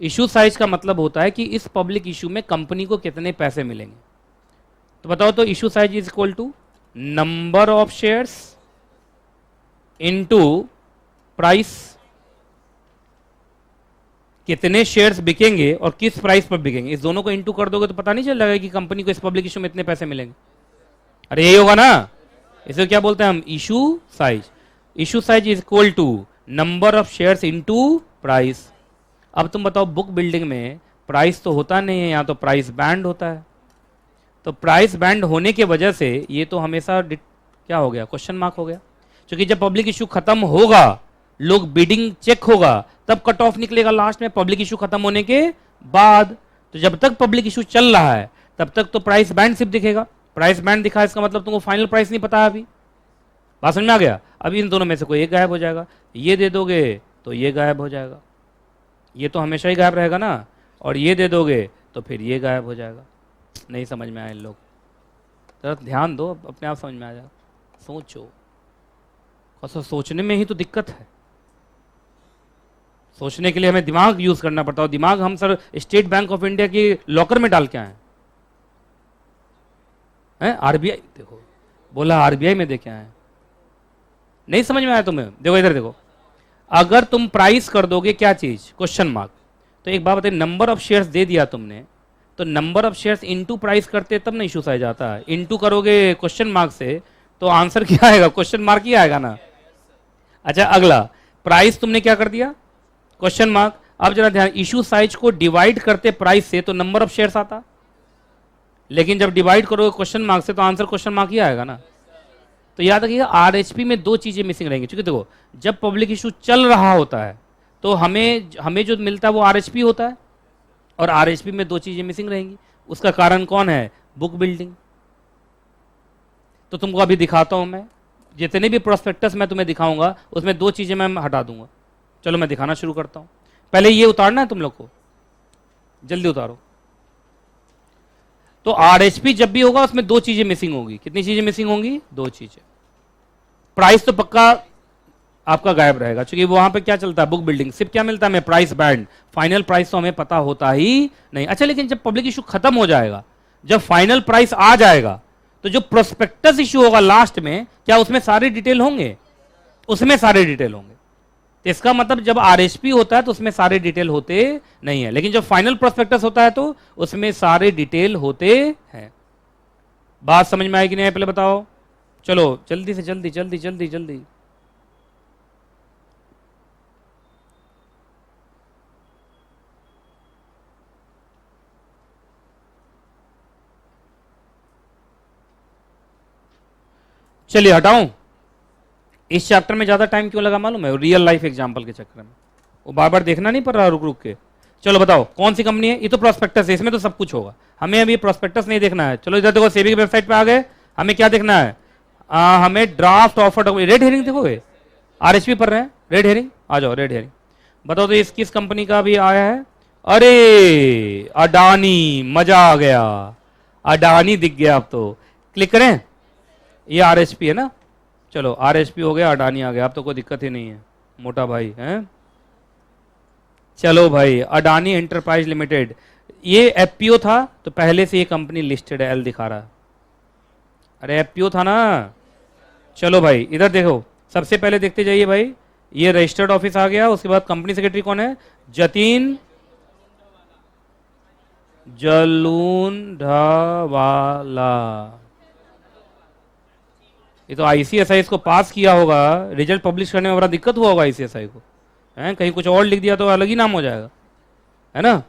इशू साइज का मतलब होता है कि इस पब्लिक इशू में कंपनी को कितने पैसे मिलेंगे। तो बताओ, तो issue size is equal to number of shares into price. कितने शेयर्स बिकेंगे और किस प्राइस पर बिकेंगे, इस दोनों को इनटू कर दोगे तो पता नहीं चल जाएगा कि कंपनी को इस पब्लिक इशू में इतने पैसे मिलेंगे। अरे यही होगा ना, इसे क्या बोलते हैं हम? Issue size. Issue size is equal to number of shares into price. अब तुम बताओ, बुक बिल्डिंग में प्राइस तो होता नहीं है, यहां तो प्राइस बैंड होता है। तो प्राइस बैंड होने की वजह से ये तो हमेशा क्या हो गया? क्वेश्चन मार्क हो गया। क्योंकि जब पब्लिक इशू खत्म होगा, लोग बिडिंग चेक होगा, तब कट ऑफ निकलेगा लास्ट में, पब्लिक इशू खत्म होने के बाद। तो जब तक पब्लिक इशू चल रहा है तब तक तो प्राइस बैंड सिर्फ दिखेगा। प्राइस बैंड दिखा, इसका मतलब तुमको फाइनल प्राइस नहीं पता है अभी। बात समझ में आ गया? अभी इन दोनों में से कोई एक गायब हो जाएगा। ये दे दोगे तो ये गायब हो जाएगा, ये तो हमेशा ही गायब रहेगा ना, और ये दे दोगे तो फिर ये गायब हो जाएगा। नहीं समझ में आया इन लोग? जरा ध्यान दो, अपने आप समझ में आ जाएगा। सोचो, और सोचने में ही तो दिक्कत है। सोचने के लिए हमें दिमाग यूज करना पड़ता है। दिमाग हम sir state bank of India की लॉकर में डाल के आए हैं। आरबीआई देखो, बोला आरबीआई में देखे आए। नहीं समझ में आया तुम्हें? देखो इधर देखो, अगर तुम प्राइस कर दोगे क्या चीज? Question mark. तो एक बात बताइए, नंबर ऑफ शेयर्स दे दिया तुमने, तो number of shares into price करते तब ना इशू साइज आता है। इनटू करोगे क्वेश्चन मार्क से तो आंसर क्या आएगा? क्वेश्चन मार्क ही आएगा ना। अच्छा अगला, प्राइस तुमने क्या कर दिया? Question mark. अब जरा ध्यान, इशू साइज को डिवाइड करते प्राइस से तो नंबर ऑफ शेयर्स आता, लेकिन जब डिवाइड करोगे क्वेश्चन मार्क से तो आंसर क्वेश्चन मार्क ही आएगा ना। तो याद रखिएगा, आरएचपी में दो चीजें मिसिंग रहेंगी। क्योंकि देखो, जब पब्लिक इशू चल रहा होता है तो हमें जो मिलता है वो आरएचपी होता है, और आरएचपी में दो चीजें मिसिंग रहेंगी। उसका कारण कौन है? Book building. तो तुमको अभी दिखाता हूं मैं, जितने भी प्रोस्पेक्टस मैं तुम्हें दिखाऊंगा उसमें दो चीजें मैं हटा दूंगा। चलो मैं दिखाना शुरू करता हूं। पहले ये उतारना है तुम लोग को, जल्दी उतारो। तो आरएचपी जब भी होगा उसमें दो चीजें मिसिंग होंगी। कितनी चीजें मिसिंग होंगी? दो चीजें। प्राइस तो पक्का आपका गायब रहेगा, क्योंकि वहां पे क्या चलता है? Book building. सिर्फ क्या मिलता है हमें? Price band. फाइनल प्राइस तो हमें पता होता ही नहीं। अच्छा, लेकिन जब पब्लिक इशू खत्म हो जाएगा, जब फाइनल प्राइस आ जाएगा, तो जो प्रोस्पेक्टस इशू होगा लास्ट में, क्या उसमें सारे डिटेल होंगे? उसमें सारे डिटेल होंगे। तो इसका मतलब जब आरएचपी होता है तो उसमें सारे डिटेल होते नहीं है, लेकिन जब फाइनल प्रोस्पेक्टस होता है तो उसमें सारे डिटेल होते हैं। बात समझ में आएगी नहीं? पहले बताओ। चलो जल्दी से जल्दी जल्दी जल्दी जल्दी। चलिए हटाऊं। इस चैप्टर में ज्यादा टाइम क्यों लगा मालूम है? रियल लाइफ एग्जांपल के चक्कर में, वो बार बार देखना नहीं पड़ रहा रुक रुक के। चलो बताओ कौन सी कंपनी है? ये तो प्रोस्पेक्टस है, इसमें तो सब कुछ होगा। हमें अभी प्रोस्पेक्टस नहीं देखना है। चलो इधर देखो, सेबी की वेबसाइट पे आ गए। हमें क्या देखना है? हमें ड्राफ्ट ऑफर। रेड हेरिंग देखोगे? आरएचपी पढ़ रहे हैं, रेड हेरिंग। आ जाओ, रेड हेरिंग बताओ तो इस किस कंपनी का भी आया है? अरे अडानी, मजा आ गया, अडानी दिख गया। अब तो क्लिक करें, ये आरएचपी है ना। चलो आरएचपी हो गया, अडानी आ गया, अब तो कोई दिक्कत ही नहीं है, मोटा भाई है। चलो भाई, अडानी एंटरप्राइज लिमिटेड, ये एफपीओ था तो पहले से ये कंपनी लिस्टेड है, एल दिखा रहा है। अरे एफपीओ था ना। चलो भाई इधर देखो, सबसे पहले देखते जाइए भाई, ये रजिस्टर्ड ऑफिस आ गया। उसके बाद कंपनी सेक्रेटरी कौन है? जतीन जलूंढावाला। ये तो आईसीएसआई इसको पास किया होगा, रिजल्ट पब्लिश करने में बड़ा दिक्कत हुआ होगा आईसीएसआई को, है? कहीं कुछ और लिख दिया तो अलग ही नाम हो जाएगा, है ना।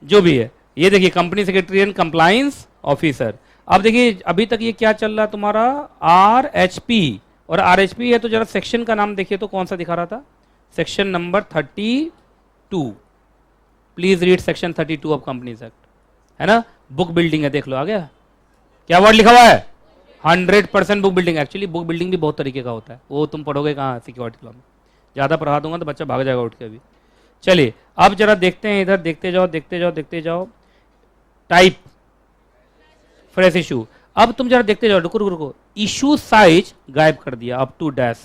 जो भी है, ये देखिए company secretary and compliance officer. अब देखिए अभी तक ये क्या चल रहा है तुम्हारा? आरएचपी, और आरएचपी है तो जरा सेक्शन का नाम देखिए तो कौन सा दिखा रहा था? Section number 32। Please read section 32 of companies act, है ना। बुक बिल्डिंग है, देख लो आ गया। क्या वर्ड लिखा हुआ है? 100% book building. Actually book building भी बहुत तरीके का होता है, वो तुम पढ़ोगे कहाँ सिक्योरिटी लॉ में। ज़्यादा पढ़ा दूंगा तो बच्चा भाग जाएगा उठ के अभी। चलिए अब जरा देखते हैं इधर, देखते जाओ देखते जाओ देखते जाओ। Type fresh issue. अब तुम जरा देखते जाओ, रुको रुको रुको। इशू साइज गायब कर दिया अप टू डैश,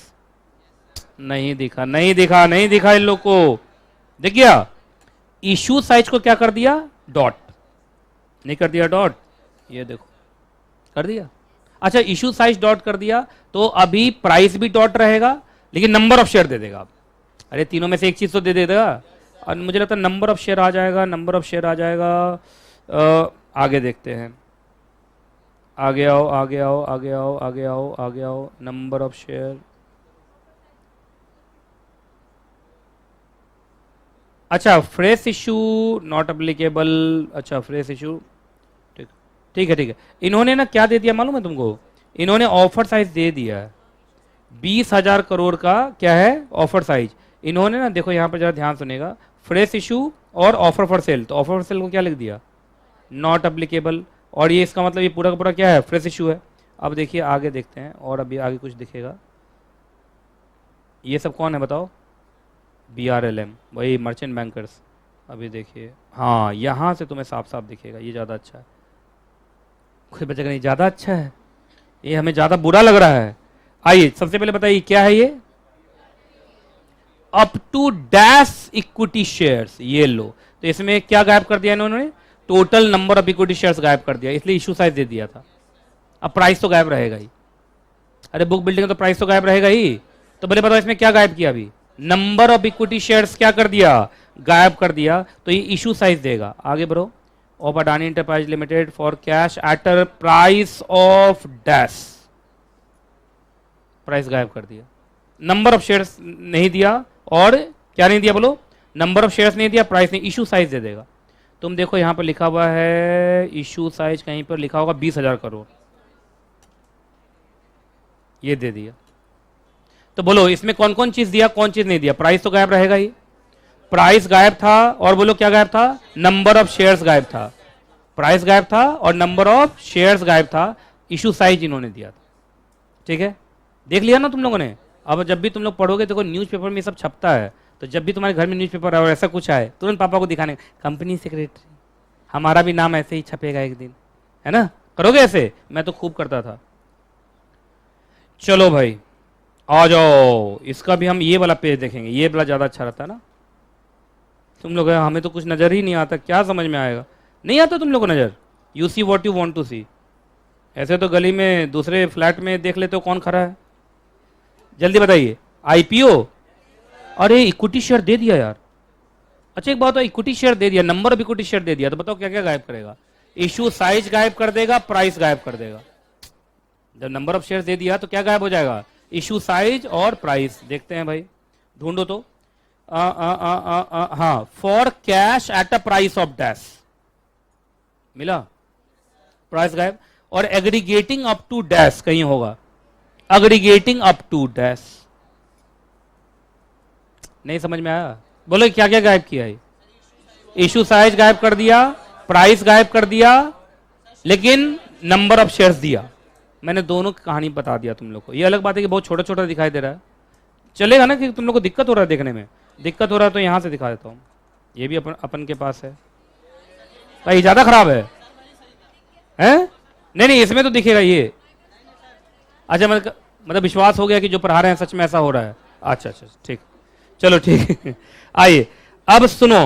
नहीं दिखा नहीं दिखा नहीं दिखा इन लोग को। देख गया इशू साइज को क्या कर दिया, डॉट नहीं कर दिया डॉट, ये देखो कर दिया। अच्छा इशू साइज डॉट कर दिया तो अभी प्राइस भी डॉट रहेगा लेकिन नंबर ऑफ शेयर दे देगा। अरे तीनों में से एक चीज तो दे देगा, और मुझे लगता है नंबर ऑफ शेयर आ जाएगा, नंबर ऑफ शेयर आ जाएगा। आगे देखते हैं, आगे आओ आगे आओ आगे आओ आगे आओ आगे आओ। नंबर ऑफ शेयर, अच्छा फ्रेश इशू नॉट अप्लीकेबल। अच्छा फ्रेश इशू, ठीक ठीक है ठीक है। इन्होंने ना क्या दे दिया मालूम है तुमको, इन्होंने ऑफर साइज दे दिया है 20,000 करोड़ का। क्या है ऑफर साइज। इन्होंने ना देखो यहाँ पर जरा ध्यान सुनेगा, फ्रेश इशू और ऑफर फॉर सेल, तो ऑफर फॉर सेल को क्या लिख दिया, नॉट अप्लीकेबल। और ये इसका मतलब ये पूरा का पूरा क्या है, फ्रेश इशू है। अब देखिए आगे देखते हैं, और अभी आगे कुछ दिखेगा। ये सब कौन है बताओ, BRLM, वही मर्चेंट बैंकर्स। अभी देखिए हाँ यहाँ से तुम्हें साफ साफ दिखेगा, ये ज़्यादा अच्छा है। कोई बच्चा नहीं ज़्यादा अच्छा है, ये हमें ज़्यादा बुरा लग रहा है। आइए सबसे पहले बताइए क्या है ये, up to dash equity shares. ये लो, तो इसमें क्या गायब कर दिया इन्होंने, total number of equity shares गायब कर दिया, इसलिए इशू साइज दे दिया था। अब प्राइस तो गायब रहेगा ही, अरे बुक बिल्डिंग में तो प्राइस तो गायब रहेगा ही। तो पहले बताओ इसमें क्या गायब किया, अभी नंबर ऑफ इक्विटी शेयर्स क्या कर दिया, गायब कर दिया, तो ये इशू साइज देगा। आगे बढ़ो, of Adani enterprise limited for cash at a price of dash, price गायब कर दिया, नंबर ऑफ शेयर्स नहीं दिया, और क्या नहीं दिया बोलो, नंबर ऑफ शेयर्स नहीं दिया, प्राइस नहीं, इशू साइज दे देगा। तुम देखो यहां पर लिखा हुआ है इशू साइज, कहीं पर लिखा होगा 20,000 करोड़, ये दे दिया। तो बोलो इसमें कौन कौन चीज दिया, कौन चीज नहीं दिया, प्राइस तो गायब रहेगा ही, प्राइस गायब था, और बोलो क्या गायब था, नंबर ऑफ शेयर्स गायब था। प्राइस गायब था और नंबर ऑफ शेयर्स गायब था, इशू साइज इन्होंने दिया था। ठीक है, देख लिया ना तुम लोगों ने। अब जब भी तुम लोग पढ़ोगे, देखो न्यूज़पेपर में ये सब छपता है, तो जब भी तुम्हारे घर में न्यूज़पेपर और ऐसा कुछ आए, तुरंत पापा को दिखाने, कंपनी सेक्रेटरी, हमारा भी नाम ऐसे ही छपेगा एक दिन, है ना, करोगे ऐसे, मैं तो खूब करता था। चलो भाई आ जाओ, इसका भी हम ये वाला पेज देखेंगे, ये वाला ज़्यादा अच्छा रहता है ना। तुम लोग हमें तो कुछ नज़र ही नहीं आता, क्या समझ में आएगा, नहीं आता तुम लोग को नज़र। You see what you want to see. ऐसे तो गली में दूसरे फ्लैट में देख लेते हो कौन खड़ा है, जल्दी बताइए। IPO, अरे इक्विटी शेयर दे दिया यार। अच्छा एक बात है, इक्विटी शेयर दे दिया, नंबर ऑफ इक्विटी शेयर दे दिया, तो बताओ क्या क्या गायब करेगा, इशू साइज गायब कर देगा, प्राइस गायब कर देगा। जब नंबर ऑफ शेयर दे दिया तो क्या गायब हो जाएगा, इशू साइज और प्राइस। देखते हैं भाई, ढूंढो तो। हाँ, for cash at a price of dash, मिला, प्राइस गायब। और एग्रीगेटिंग अप टू डैश कहीं होगा, एग्रीगेटिंग अप टू डैश, नहीं समझ में आया, बोलो क्या क्या गायब किया है। इशू साइज गायब कर दिया, प्राइस गायब कर दिया, लेकिन नंबर ऑफ शेयर्स दिया। मैंने दोनों की कहानी बता दिया तुम लोग को। ये अलग बात है कि बहुत छोटा छोटा दिखाई दे रहा है, चलेगा ना, कि तुम लोग को दिक्कत हो रहा है देखने में, दिक्कत हो रहा है तो यहां से दिखा देता हूं। ये भी अपन के पास है भाई, ज्यादा खराब है, हैं? नहीं नहीं इसमें तो दिखेगा ये। अच्छा मतलब विश्वास हो गया कि जो पढ़ा रहे हैं सच में ऐसा हो रहा है। अच्छा अच्छा ठीक, चलो ठीक आइए अब सुनो।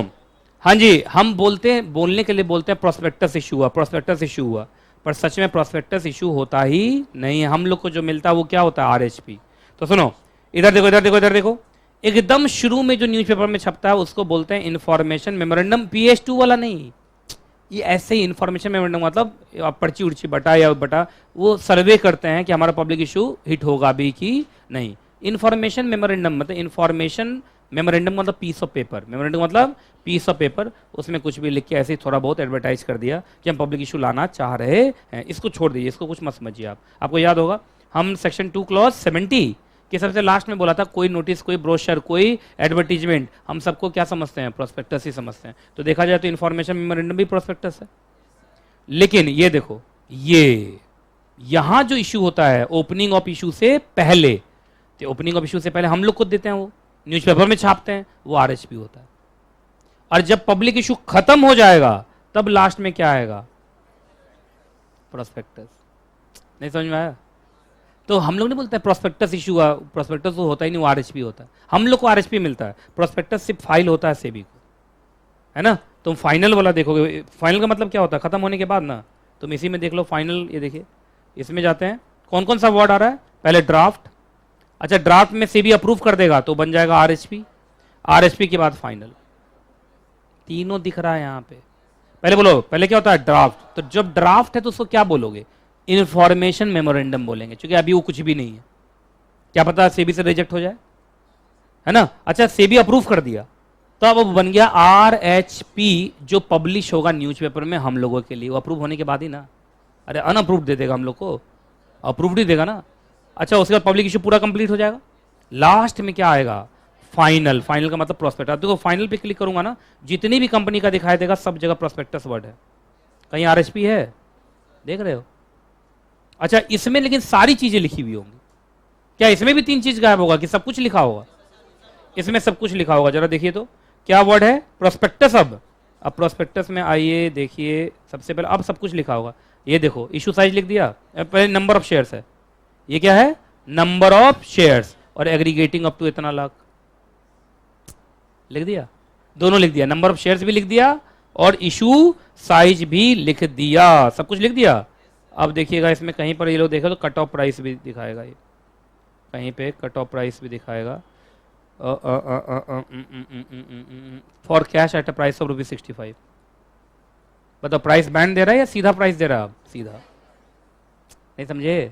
हाँ जी, हम बोलने के लिए बोलते हैं प्रोस्पेक्टस इशू हुआ, प्रोस्पेक्टस इशू हुआ, पर सच में प्रोस्पेक्टस इशू होता ही नहीं। हम लोग को जो मिलता है वो क्या होता है, RHP। तो सुनो, इधर देखो इधर देखो इधर देखो, एकदम शुरू में जो न्यूज़पेपर में छपता है उसको बोलते हैं इन्फॉर्मेशन मेमोरेंडम, PS2 वाला नहीं, ये ऐसे ही इन्फॉर्मेशन मेमोरेंडम, मतलब पर्ची उर्ची बटा या बटा, वो सर्वे करते हैं कि हमारा पब्लिक इशू हिट होगा भी कि नहीं। इन्फॉर्मेशन मेमोरेंडम मतलब इन्फॉर्मेशन मेमोरेंडम मतलब पीस ऑफ पेपर, मेमोरेंडम मतलब पीस ऑफ पेपर, उसमें कुछ भी लिख के ऐसे ही थोड़ा बहुत एडवर्टाइज कर दिया कि हम पब्लिक इशू लाना चाह रहे हैं। इसको छोड़ दीजिए, इसको कुछ मत समझिए आप। आपको याद होगा हम सेक्शन 2 क्लॉज 70 के सबसे लास्ट में बोला था, कोई नोटिस, कोई ब्रोशर, कोई एडवर्टीजमेंट, हम सबको क्या समझते हैं, प्रोस्पेक्टस ही समझते हैं। तो देखा जाए तो इन्फॉर्मेशन मेमोरेंडम भी प्रोस्पेक्टस है। लेकिन ये देखो, ये यहां जो इश्यू होता है ओपनिंग ऑफ इश्यू से पहले, तो ओपनिंग ऑफ इश्यू से पहले हम लोग खुद देते हैं, वो न्यूज़पेपर में छापते हैं, वो आरएचपी होता है। और जब पब्लिक इश्यू खत्म हो जाएगा तब लास्ट में क्या आएगा, प्रोस्पेक्टस। नहीं समझ में आया? तो हम लोग नहीं बोलते प्रोस्पेक्टस इशू, प्रोस्पेक्टस तो होता ही नहीं, वो आरएचपी होता है। हम लोग को आरएचपी मिलता है, प्रोस्पेक्टस सिर्फ फाइल होता है सेबी को, है ना। तुम फाइनल वाला देखोगे, फाइनल का मतलब क्या होता है, खत्म होने के बाद ना। तुम इसी में देख लो फाइनल, ये देखिए इसमें जाते हैं, कौन कौन सा वर्ड आ रहा है, पहले ड्राफ्ट। अच्छा, ड्राफ्ट में सेबी अप्रूव कर देगा तो बन जाएगा आरएचपी, आरएचपी के बाद फाइनल। तीनों दिख रहा है यहाँ पे। पहले बोलो, पहले क्या होता है, ड्राफ्ट। तो जब ड्राफ्ट है तो उसको क्या बोलोगे, इंफॉर्मेशन मेमोरेंडम बोलेंगे, क्योंकि अभी वो कुछ भी नहीं है, क्या पता सेबी से रिजेक्ट हो जाए, है ना। अच्छा, सेबी अप्रूव कर दिया तो अब बन गया आरएचपी, जो पब्लिश होगा न्यूज़पेपर में हम लोगों के लिए, वो अप्रूव होने के बाद ही ना। अरे अनअप्रूव्ड दे देगा हम लोग को, अप्रूव्ड ही देगा ना। अच्छा, उसके बाद पब्लिक इशू पूरा कंप्लीट हो जाएगा, लास्ट में क्या आएगा, फाइनल। फाइनल का मतलब प्रोस्पेक्टस। देखो फाइनल पे क्लिक करूंगा ना, जितनी भी कंपनी का दिखाई देगा सब जगह प्रोस्पेक्टस वर्ड है, कहीं आरएचपी है, देख रहे हो। अच्छा, इसमें लेकिन सारी चीजें लिखी हुई होंगी, क्या इसमें भी 3 चीज गायब होगा कि सब कुछ लिखा होगा, इसमें सब कुछ लिखा होगा। जरा देखिए तो क्या वर्ड है, प्रोस्पेक्टस। अब प्रोस्पेक्टस में आइए, देखिए सबसे पहले अब सब कुछ लिखा होगा। ये देखो इशू साइज लिख दिया, पहले नंबर ऑफ शेयर्स है, ये क्या है, नंबर ऑफ शेयर्स, और एग्रीगेटिंग अप टू इतना लाख लिख दिया, दोनों लिख दिया, नंबर ऑफ शेयर्स भी लिख दिया और इशू साइज भी लिख दिया, सब कुछ लिख दिया। अब देखिएगा इसमें कहीं पर ये लोग देखो तो कट ऑफ प्राइस भी दिखाएगा, ये कहीं पे कट ऑफ प्राइस भी दिखाएगा, for cash at a price of ₹65। बताओ प्राइस बैंड दे रहा है या सीधा प्राइस दे रहा है? सीधा, नहीं समझे,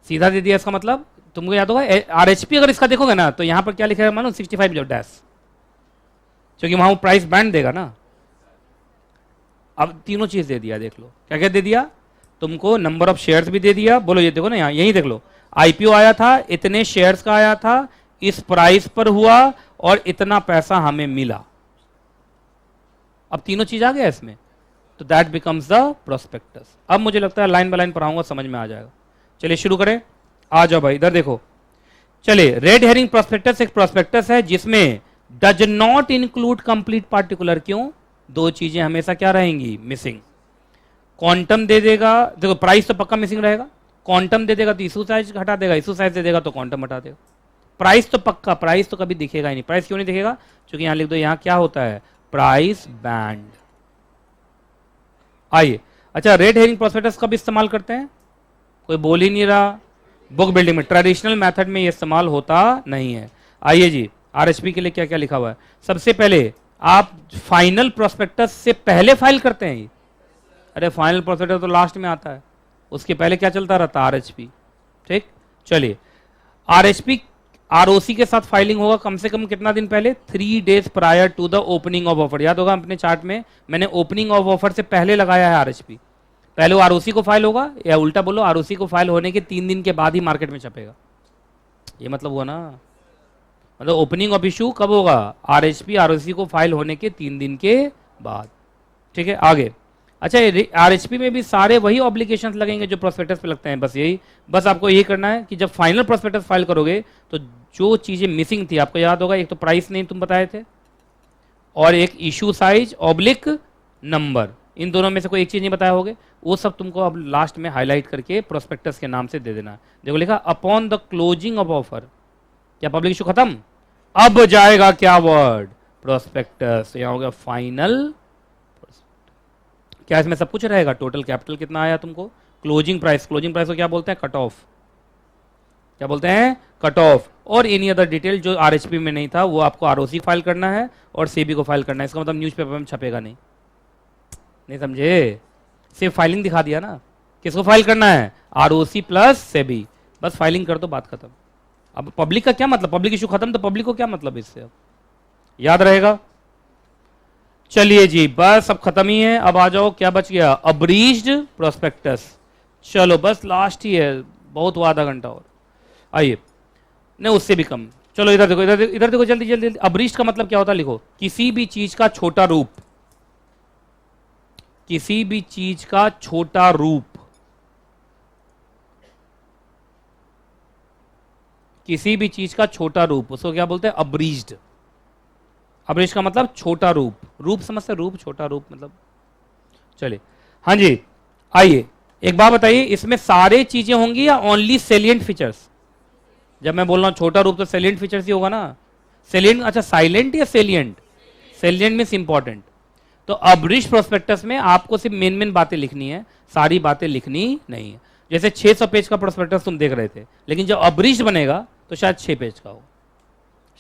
सीधा दे दिया। इसका मतलब तुमको याद होगा आरएचपी, अगर इसका देखोगे ना तो यहां पर क्या लिखा है, मानो 65 डैश, क्योंकि वहां वो प्राइस बैंड देगा ना। अब तीनों चीज दे दिया, देख लो क्या क्या दे दिया तुमको, नंबर ऑफ शेयर्स भी दे दिया। बोलो ये देखो ना, यहाँ यही देख लो, आईपीओ आया था, इतने शेयर्स का आया था, इस प्राइस पर हुआ और इतना पैसा हमें मिला। अब तीनों चीज आ गया इसमें, तो दैट बिकम्स द प्रोस्पेक्टस। अब मुझे लगता है लाइन बाय लाइन पढ़ाऊंगा, समझ में आ जाएगा। चलिए शुरू करें, आ जाओ भाई इधर देखो। चलिए, रेड हेरिंग प्रोस्पेक्टस एक प्रोस्पेक्टस है जिसमें does not include complete particular. क्यों? 2 चीजें हमेशा क्या रहेंगी, मिसिंग। क्वांटम दे देगा, देखो प्राइस तो पक्का मिसिंग रहेगा, क्वांटम दे देगा तो इशू साइज हटा देगा, इशू साइज दे देगा तो क्वांटम हटा देगा। प्राइस तो पक्का, प्राइस तो कभी दिखेगा ही नहीं। प्राइस क्यों नहीं दिखेगा? क्योंकि यहां लिख दो, यहां क्या होता है, प्राइस बैंड। आइए, अच्छा रेड हेरिंग प्रोस्पेक्टस कब इस्तेमाल करते हैं? कोई बोल ही नहीं रहा। बुक बिल्डिंग में, ट्रेडिशनल मेथड में ये इस्तेमाल होता नहीं है। आइए जी, आरएचपी के लिए क्या क्या लिखा हुआ है। सबसे पहले आप फाइनल प्रोस्पेक्टस से पहले फाइल करते हैं। अरे फाइनल प्रोस्पेक्टस तो लास्ट में आता है, उसके पहले क्या चलता रहता है, आरएचपी। ठीक, चलिए आरएचपी आरओसी के साथ फाइलिंग होगा कम से कम कितना दिन पहले, 3 days prior to the opening of offer. याद होगा अपने चार्ट में मैंने ओपनिंग ऑफ ऑफर से पहले लगाया है आरएचपी। पहले वो आरओसी को फाइल होगा, या उल्टा बोलो आरओसी को फाइल होने के 3 दिन के बाद ही मार्केट में छपेगा। ये मतलब हुआ ना, मतलब ओपनिंग ऑफ इशू कब होगा, आरएचपी आरओसी को फाइल होने के 3 दिन के बाद। ठीक है, आगे। अच्छा, आरएचपी में भी सारे वही ऑब्लिगेशंस लगेंगे जो प्रोस्पेक्टस पे लगते हैं, बस यही, बस आपको यही करना है कि जब फाइनल प्रोस्पेक्टस फाइल करोगे तो जो चीजें मिसिंग थी, आपको याद होगा, एक तो प्राइस नहीं तुम बताए थे, और एक इशू साइज ऑब्लिक नंबर, इन दोनों में से कोई एक चीज नहीं बताया होगे, वो सब तुमको अब लास्ट में हाईलाइट करके प्रोस्पेक्टस के नाम से दे देना। देखो लिखा upon the closing of offer, क्या पब्लिक इशू खत्म, अब जाएगा क्या वर्ड, प्रोस्पेक्टस। यहाँ हो गया फाइनल। क्या इसमें सब कुछ रहेगा, टोटल कैपिटल कितना आया तुमको, क्लोजिंग प्राइस, क्लोजिंग प्राइस को क्या बोलते हैं, कट ऑफ, क्या बोलते हैं, कट ऑफ, और एनी अदर डिटेल जो आरएचपी में नहीं था वो आपको आरओसी फाइल करना है और सेबी को फाइल करना है। इसका मतलब न्यूज़पेपर में छपेगा नहीं। नहीं समझे, सिर्फ फाइलिंग दिखा दिया ना, किसको फाइल करना है, आरओसी प्लस सेबी, बस फाइलिंग कर दो, बात खत्म। अब पब्लिक का क्या मतलब, पब्लिक इशू खत्म, तो पब्लिक को क्या मतलब इससे, अब याद रहेगा। चलिए जी, बस अब खत्म ही है। अब आ जाओ, क्या बच गया, अब्रीज्ड प्रोस्पेक्टस। चलो बस लास्ट ही है, बहुत हुआ, आधा घंटा और। आइए, नहीं उससे भी कम। चलो इधर देखो, इधर इधर देखो, जल्दी जल्दी। अब्रीज्ड का मतलब क्या होता है, लिखो, किसी भी चीज का छोटा रूप, किसी भी चीज का छोटा रूप। किसी भी चीज का छोटा रूप, उसको क्या बोलते हैं? अब्रीज्ड। अब्रीज्ड का मतलब छोटा रूप, रूप समझते? रूप, छोटा रूप मतलब। चलिए, हाँ जी, आइए एक बात बताइए, इसमें सारे चीजें होंगी या ओनली सेलिएंट फीचर्स? जब मैं बोल रहा हूं छोटा रूप तो सेलिएंट फीचर्स ही होगा ना। सेलिएंट, अच्छा साइलेंट या सेलिएंट? Salient means important. तो अब्रीज्ड प्रोस्पेक्टस में आपको सिर्फ मेन मेन बातें लिखनी है, सारी बातें लिखनी नहीं है। जैसे 600 पेज का प्रोस्पेक्टस तुम देख रहे थे, लेकिन जब अब्रीज्ड बनेगा तो शायद 6 पेज का हो।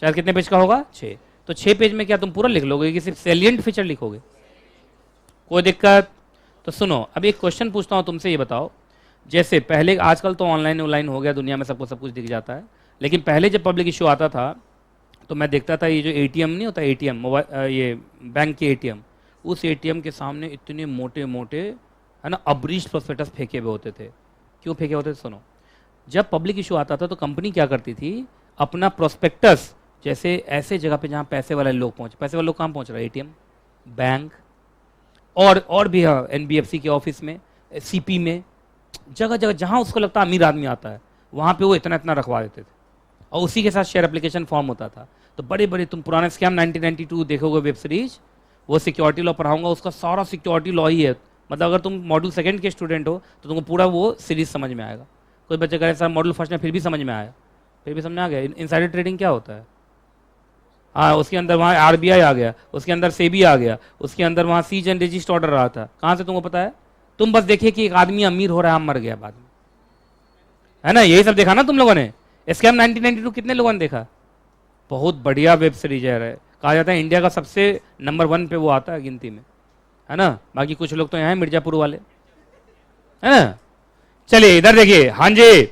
शायद कितने पेज का होगा? 6। तो 6 पेज में क्या तुम पूरा लिख लोगे कि सिर्फ सेलिएंट फीचर लिखोगे? कोई दिक्कत? तो सुनो, अब एक क्वेश्चन पूछता हूं तुमसे, ये बताओ, जैसे पहले, आजकल तो ऑनलाइन हो गया दुनिया में, सबको सब कुछ दिख जाता है, लेकिन पहले जब पब्लिक इशू आता था तो मैं देखता था ये जो एटीएम नहीं होता, एटीएम मोबाइल, ये बैंक के एटीएम, उस एटीएम के सामने इतने मोटे मोटे, है ना, अब्रीज्ड प्रोस्पेक्टस फेंके हुए होते थे। क्यों फेंके होते थे? सुनो, जब पब्लिक इशू आता था तो कंपनी क्या करती थी, अपना प्रोस्पेक्टस जैसे ऐसे जगह पे जहां पैसे वाले लोग पहुंचे, पैसे वाले लोग कहां पहुंच रहे हैं? एटीएम, बैंक, और भी, हाँ, एनबीएफसी के ऑफिस में, सीपी में, जगह जगह जहां उसको लगता है अमीर आदमी आता है, वहां पे वो इतना इतना रखवा देते थे, और उसी के साथ शेयर एप्लीकेशन फॉर्म होता था। तो बड़े बड़े, तुम पुराने स्कैम 1992 देखोगे वेब सीरीज, वो सिक्योरिटी लॉ पढ़ाऊंगा, उसका सारा सिक्योरिटी लॉ ही है। मतलब अगर तुम मॉड्यूल 2 के स्टूडेंट हो तो तुमको पूरा वो सीरीज समझ में आएगा। कोई बच्चे कहे सर मॉड्यूल 1 में फिर भी समझ में आया, फिर भी समझ में आ गया इनसाइडर ट्रेडिंग क्या होता है। हाँ, उसके अंदर वहाँ आरबीआई आ गया, उसके अंदर सेबी आ गया, उसके अंदर वहाँ सीज एंड रजिस्ट ऑर्डर रहा था। कहाँ से तुमको पता है? तुम बस देखिए कि एक आदमी अमीर हो रहा है, मर गया बाद में, है ना, यही सब देखा ना तुम लोगों ने। स्कैम 1992 कितने लोगों ने देखा? बहुत बढ़िया वेब सीरीज है, कहा जाता है इंडिया का सबसे नंबर 1 पे वो आता है गिनती में, है ना। बाकी कुछ लोग तो यहाँ हैं मिर्जापुर वाले, है ना। चलिए इधर देखिए, हाँ जी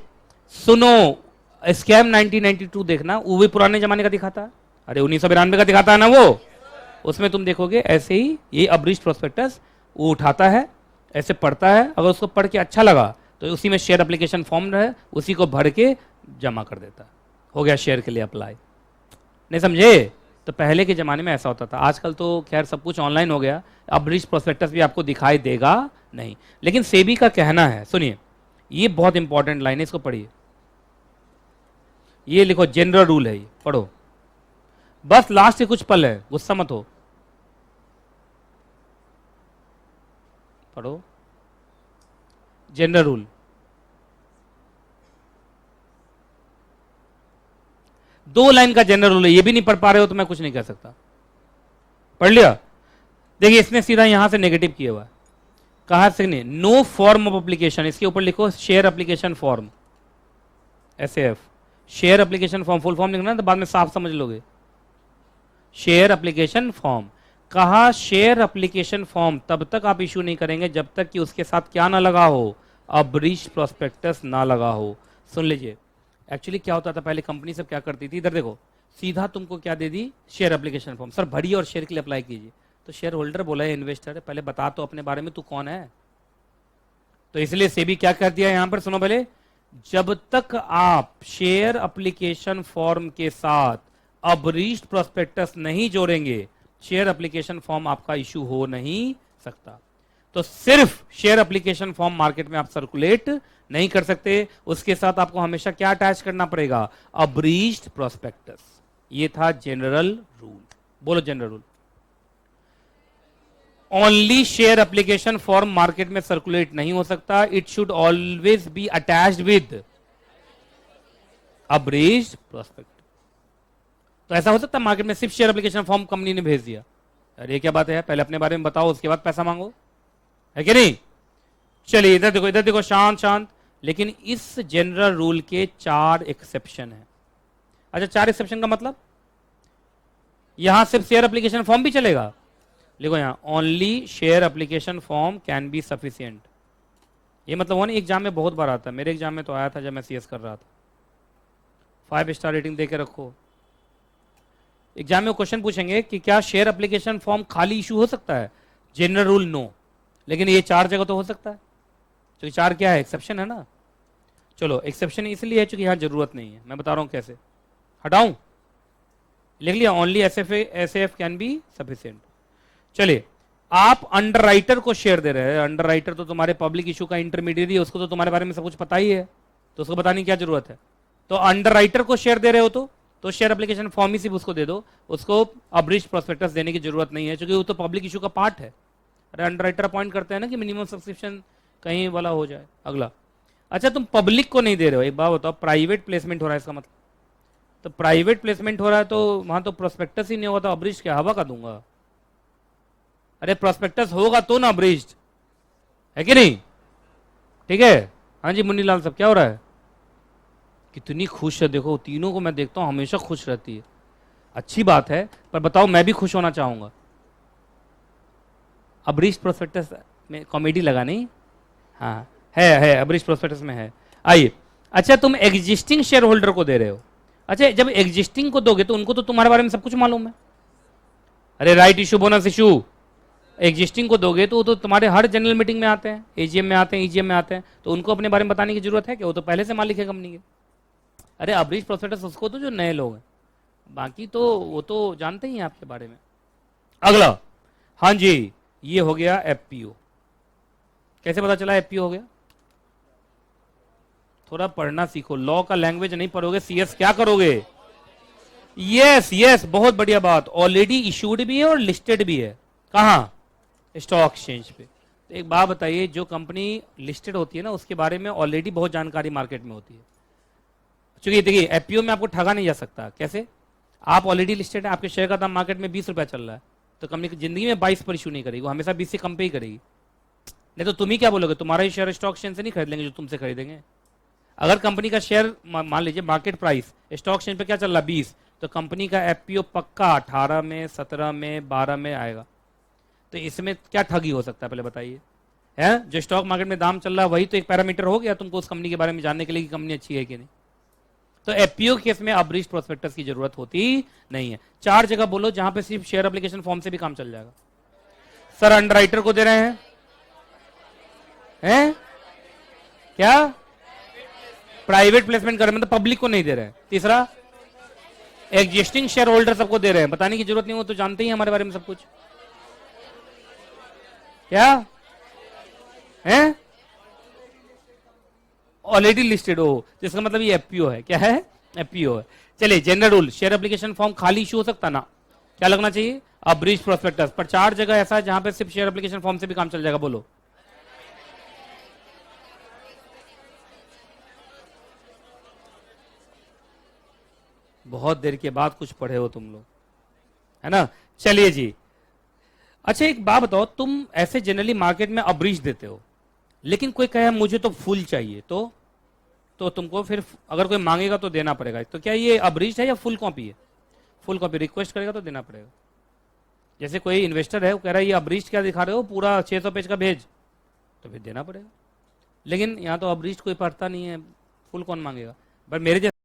सुनो, स्कैम 1992 देखना, वो भी पुराने जमाने का दिखाता है, अरे 1992 का दिखाता है ना वो। उसमें तुम देखोगे ऐसे ही ये अब्रीज्ड प्रोस्पेक्टस वो उठाता है, ऐसे पढ़ता है, अगर उसको पढ़ के अच्छा लगा तो उसी में शेयर एप्लीकेशन फॉर्म रहे, उसी को भर के जमा कर देता है, हो गया शेयर के लिए अप्लाई। नहीं समझे? तो पहले के जमाने में ऐसा होता था, आजकल तो खैर सब कुछ ऑनलाइन हो गया, अब्रीज्ड प्रोस्पेक्टस भी आपको दिखाई देगा नहीं। लेकिन सेबी का कहना है, सुनिए ये बहुत इंपॉर्टेंट लाइन है, इसको पढ़िए, ये लिखो, जनरल रूल है, ये पढ़ो, बस लास्ट के कुछ पल है, गुस्सा मत हो, पढ़ो। जनरल रूल, 2 लाइन का जनरल रूल है, ये भी नहीं पढ़ पा रहे हो तो मैं कुछ नहीं कह सकता। पढ़ लिया? देखिए इसने सीधा यहां से नेगेटिव किया हुआ है, कहा से नहीं, नो फॉर्म ऑफ एप्लीकेशन, इसके ऊपर लिखो share application form, SF, share application form, full form लिखना तो बाद में साफ समझ लोगे। शेयर एप्लीकेशन फॉर्म, कहा शेयर एप्लीकेशन फॉर्म तब तक आप इशू नहीं करेंगे जब तक कि उसके साथ क्या ना लगा हो, अब्रीज्ड प्रोस्पेक्टस ना लगा हो। सुन लीजिए, एक्चुअली क्या होता था पहले, कंपनी सब क्या करती थी, इधर देखो, सीधा तुमको क्या दे दी, शेयर एप्लीकेशन फॉर्म, सर भरिए और शेयर के लिए अप्लाई कीजिए। तो शेयर होल्डर बोला है, इन्वेस्टर है, पहले बता तो अपने बारे में तू कौन है। तो इसलिए सेबी क्या कर दिया यहां पर, सुनो पहले, जब तक आप शेयर एप्लीकेशन फॉर्म के साथ अब्रीज्ड प्रोस्पेक्टस नहीं जोड़ेंगे, शेयर एप्लीकेशन फॉर्म आपका इशू हो नहीं सकता। तो सिर्फ शेयर एप्लीकेशन फॉर्म मार्केट में आप सर्कुलेट नहीं कर सकते, उसके साथ आपको हमेशा क्या अटैच करना पड़ेगा, अब्रीज्ड प्रोस्पेक्टस। ये था जनरल रूल, बोलो general rule. Only share application form market में सर्कुलेट नहीं हो सकता, it should always be attached with abridged prospectus. तो ऐसा हो सकता है मार्केट में सिर्फ शेयर एप्लीकेशन फॉर्म कंपनी ने भेज दिया, अरे क्या बात है, पहले अपने बारे में बताओ उसके बाद पैसा मांगो, है कि नहीं। चलिए इधर देखो, इधर देखो, शांत शांत। लेकिन इस जनरल रूल के 4 एक्सेप्शन है। अच्छा 4 एक्सेप्शन का मतलब, यहां सिर्फ शेयर एप्लीकेशन फॉर्म भी चलेगा, देखो यहां, only share application form can be sufficient. ये मतलब वो नहीं, एग्जाम में बहुत बार आता है, मेरे एग्जाम में तो आया था जब मैं सीएस कर रहा था, 5 स्टार रेटिंग दे के रखो। एग्जाम में क्वेश्चन पूछेंगे कि क्या शेयर एप्लीकेशन फॉर्म खाली इशू हो सकता है, जनरल रूल नो, लेकिन ये 4 जगह तो हो सकता है, तो 4 क्या है, एक्सेप्शन है ना। चलो एक्सेप्शन इसलिए है क्योंकि यहां जरूरत नहीं है, मैं बता रहा हूं कैसे, हटाऊं, लिख लिया, only SF can be sufficient. चलिए, आप अंडरराइटर को शेयर दे रहे हैं, अंडरराइटर तो तुम्हारे पब्लिक इशू का इंटरमीडिएट है, उसको तो तुम्हारे बारे में सब कुछ पता ही है, तो उसको बताने की क्या जरूरत है। तो अंडरराइटर को शेयर दे रहे हो तो शेयर एप्लीकेशन फॉर्म ही सिर्फ उसको दे दो, उसको अब्रिज्ड प्रोस्पेक्टस देने की जरूरत नहीं है, क्योंकि वो तो पब्लिक इशू का पार्ट है। अरे अंडरराइटर अपॉइंट करते हैं ना कि मिनिमम सब्सक्रिप्शन कहीं वाला हो जाए। अगला, अच्छा तुम पब्लिक को नहीं दे रहे हो, एक बात बताओ, प्राइवेट प्लेसमेंट हो रहा है इसका मतलब, तो प्राइवेट प्लेसमेंट हो रहा है तो वहां तो प्रोस्पेक्टस ही नहीं होगा, तो अब्रिज्ड क्या हवा का दूंगा? अरे प्रोस्पेक्टस होगा तो ना अब्रिज्ड, है कि नहीं? ठीक है। हाँ जी मुन्नी लाल साहब, क्या हो रहा है? कितनी खुश है, देखो तीनों को मैं देखता हूं हमेशा खुश रहती है, अच्छी बात है, पर बताओ मैं भी खुश होना चाहूंगा। अब्रिज्ड प्रोस्पेक्टस में कॉमेडी लगा नहीं? हाँ है अब्रिज्ड प्रोस्पेक्टस में है। आइए, अच्छा तुम एग्जिस्टिंग शेयर होल्डर को दे रहे हो, अच्छा जब एग्जिस्टिंग को दोगे तो उनको तो तुम्हारे बारे में सब कुछ मालूम है। अरे right issue, bonus issue, existing को दोगे तो वो तो तुम्हारे हर जनरल मीटिंग में आते हैं, एजीएम में आते हैं, ईजीएम में आते हैं, तो उनको अपने बारे में बताने की जरूरत है कि वो तो पहले से मालिक है कंपनी के। अरे अब्रिज्ड प्रोस्पेक्टस उसको तो जो नए लोग हैं, बाकी तो वो तो जानते ही हैं आपके बारे में। अगला, हाँ जी ये हो गया एफपीओ। कैसे पता चला एफपीओ हो गया? थोड़ा पढ़ना सीखो, लॉ का लैंग्वेज नहीं पढ़ोगे सीएस क्या करोगे? यस बहुत बढ़िया बात, ऑलरेडी इशूड भी है और लिस्टेड भी है। कहां? स्टॉक एक्सचेंज पे। तो एक बात बताइए, जो कंपनी लिस्टेड होती है ना उसके बारे में ऑलरेडी बहुत जानकारी मार्केट में होती है, क्योंकि देखिए एफपीओ में आपको ठगा नहीं जा सकता। कैसे? आप ऑलरेडी लिस्टेड है, आपके शेयर का दाम मार्केट में 20 रुपया चल रहा है, तो कंपनी की जिंदगी में 22 पर इशू नहीं करेगी, वो हमेशा 20 से कम पे ही करेगी। नहीं तो तुम ही क्या बोलोगे, तुम्हारा ही शेयर स्टॉक एक्सचेंज से नहीं खरीद लेंगे जो तुमसे खरीदेंगे। अगर कंपनी का शेयर मान लीजिए मार्केट प्राइस स्टॉक एक्सचेंज पे क्या चल रहा है 20, तो कंपनी का एफपीओ पक्का 18 में, 17 में, 12 में आएगा। तो इसमें क्या ठगी हो सकता है पहले बताइए? है जो स्टॉक मार्केट में दाम चल रहा है वही तो एक पैरामीटर हो गया तुमको उस कंपनी के बारे में जानने के लिए कि कंपनी अच्छी है कि नहीं। तो एफपीओ केस में अब्रिज्ड प्रोस्पेक्टस की जरूरत होती नहीं है। 4 जगह बोलो जहां पे सिर्फ शेयर एप्लीकेशन फॉर्म से भी काम चल जाएगा। सर अंडरराइटर को दे रहे हैं क्या? प्राइवेट प्लेसमेंट कर रहे हैं, मतलब पब्लिक को नहीं दे रहे हैं। तीसरा, एग्जिस्टिंग शेयर होल्डर सबको दे रहे हैं, बताने की जरूरत नहीं, वो तो जानते ही हमारे बारे में सब कुछ। क्या है? ऑलरेडी लिस्टेड हो, जिसका मतलब ये एफपीओ है। क्या है? एफपीओ है। चलिए general rule, share application form खाली इशू हो सकता ना, क्या लगना चाहिए? अब्रिज्ड प्रोस्पेक्टस। पर 4 जगह ऐसा है जहां पे सिर्फ शेयर एप्लीकेशन फॉर्म से भी काम चल जाएगा, बोलो। बहुत देर के बाद कुछ पढ़े हो तुम लोग, है ना? चलिए जी, अच्छा एक बात बताओ, तुम ऐसे जनरली मार्केट में अब्रिज्ड देते हो, लेकिन कोई कहे मुझे तो फुल चाहिए, तो तुमको फिर अगर कोई मांगेगा तो देना पड़ेगा। तो क्या ये अब्रिज्ड है या फुल कॉपी है? Full copy. रिक्वेस्ट करेगा तो देना पड़ेगा। जैसे कोई इन्वेस्टर है वो कह रहा है ये अब्रिज्ड क्या दिखा रहे हो, पूरा 600 पेज का भेज, तो फिर देना पड़ेगा। लेकिन यहाँ तो अब्रिज्ड कोई पढ़ता नहीं है, फुल कौन मांगेगा? बट मेरे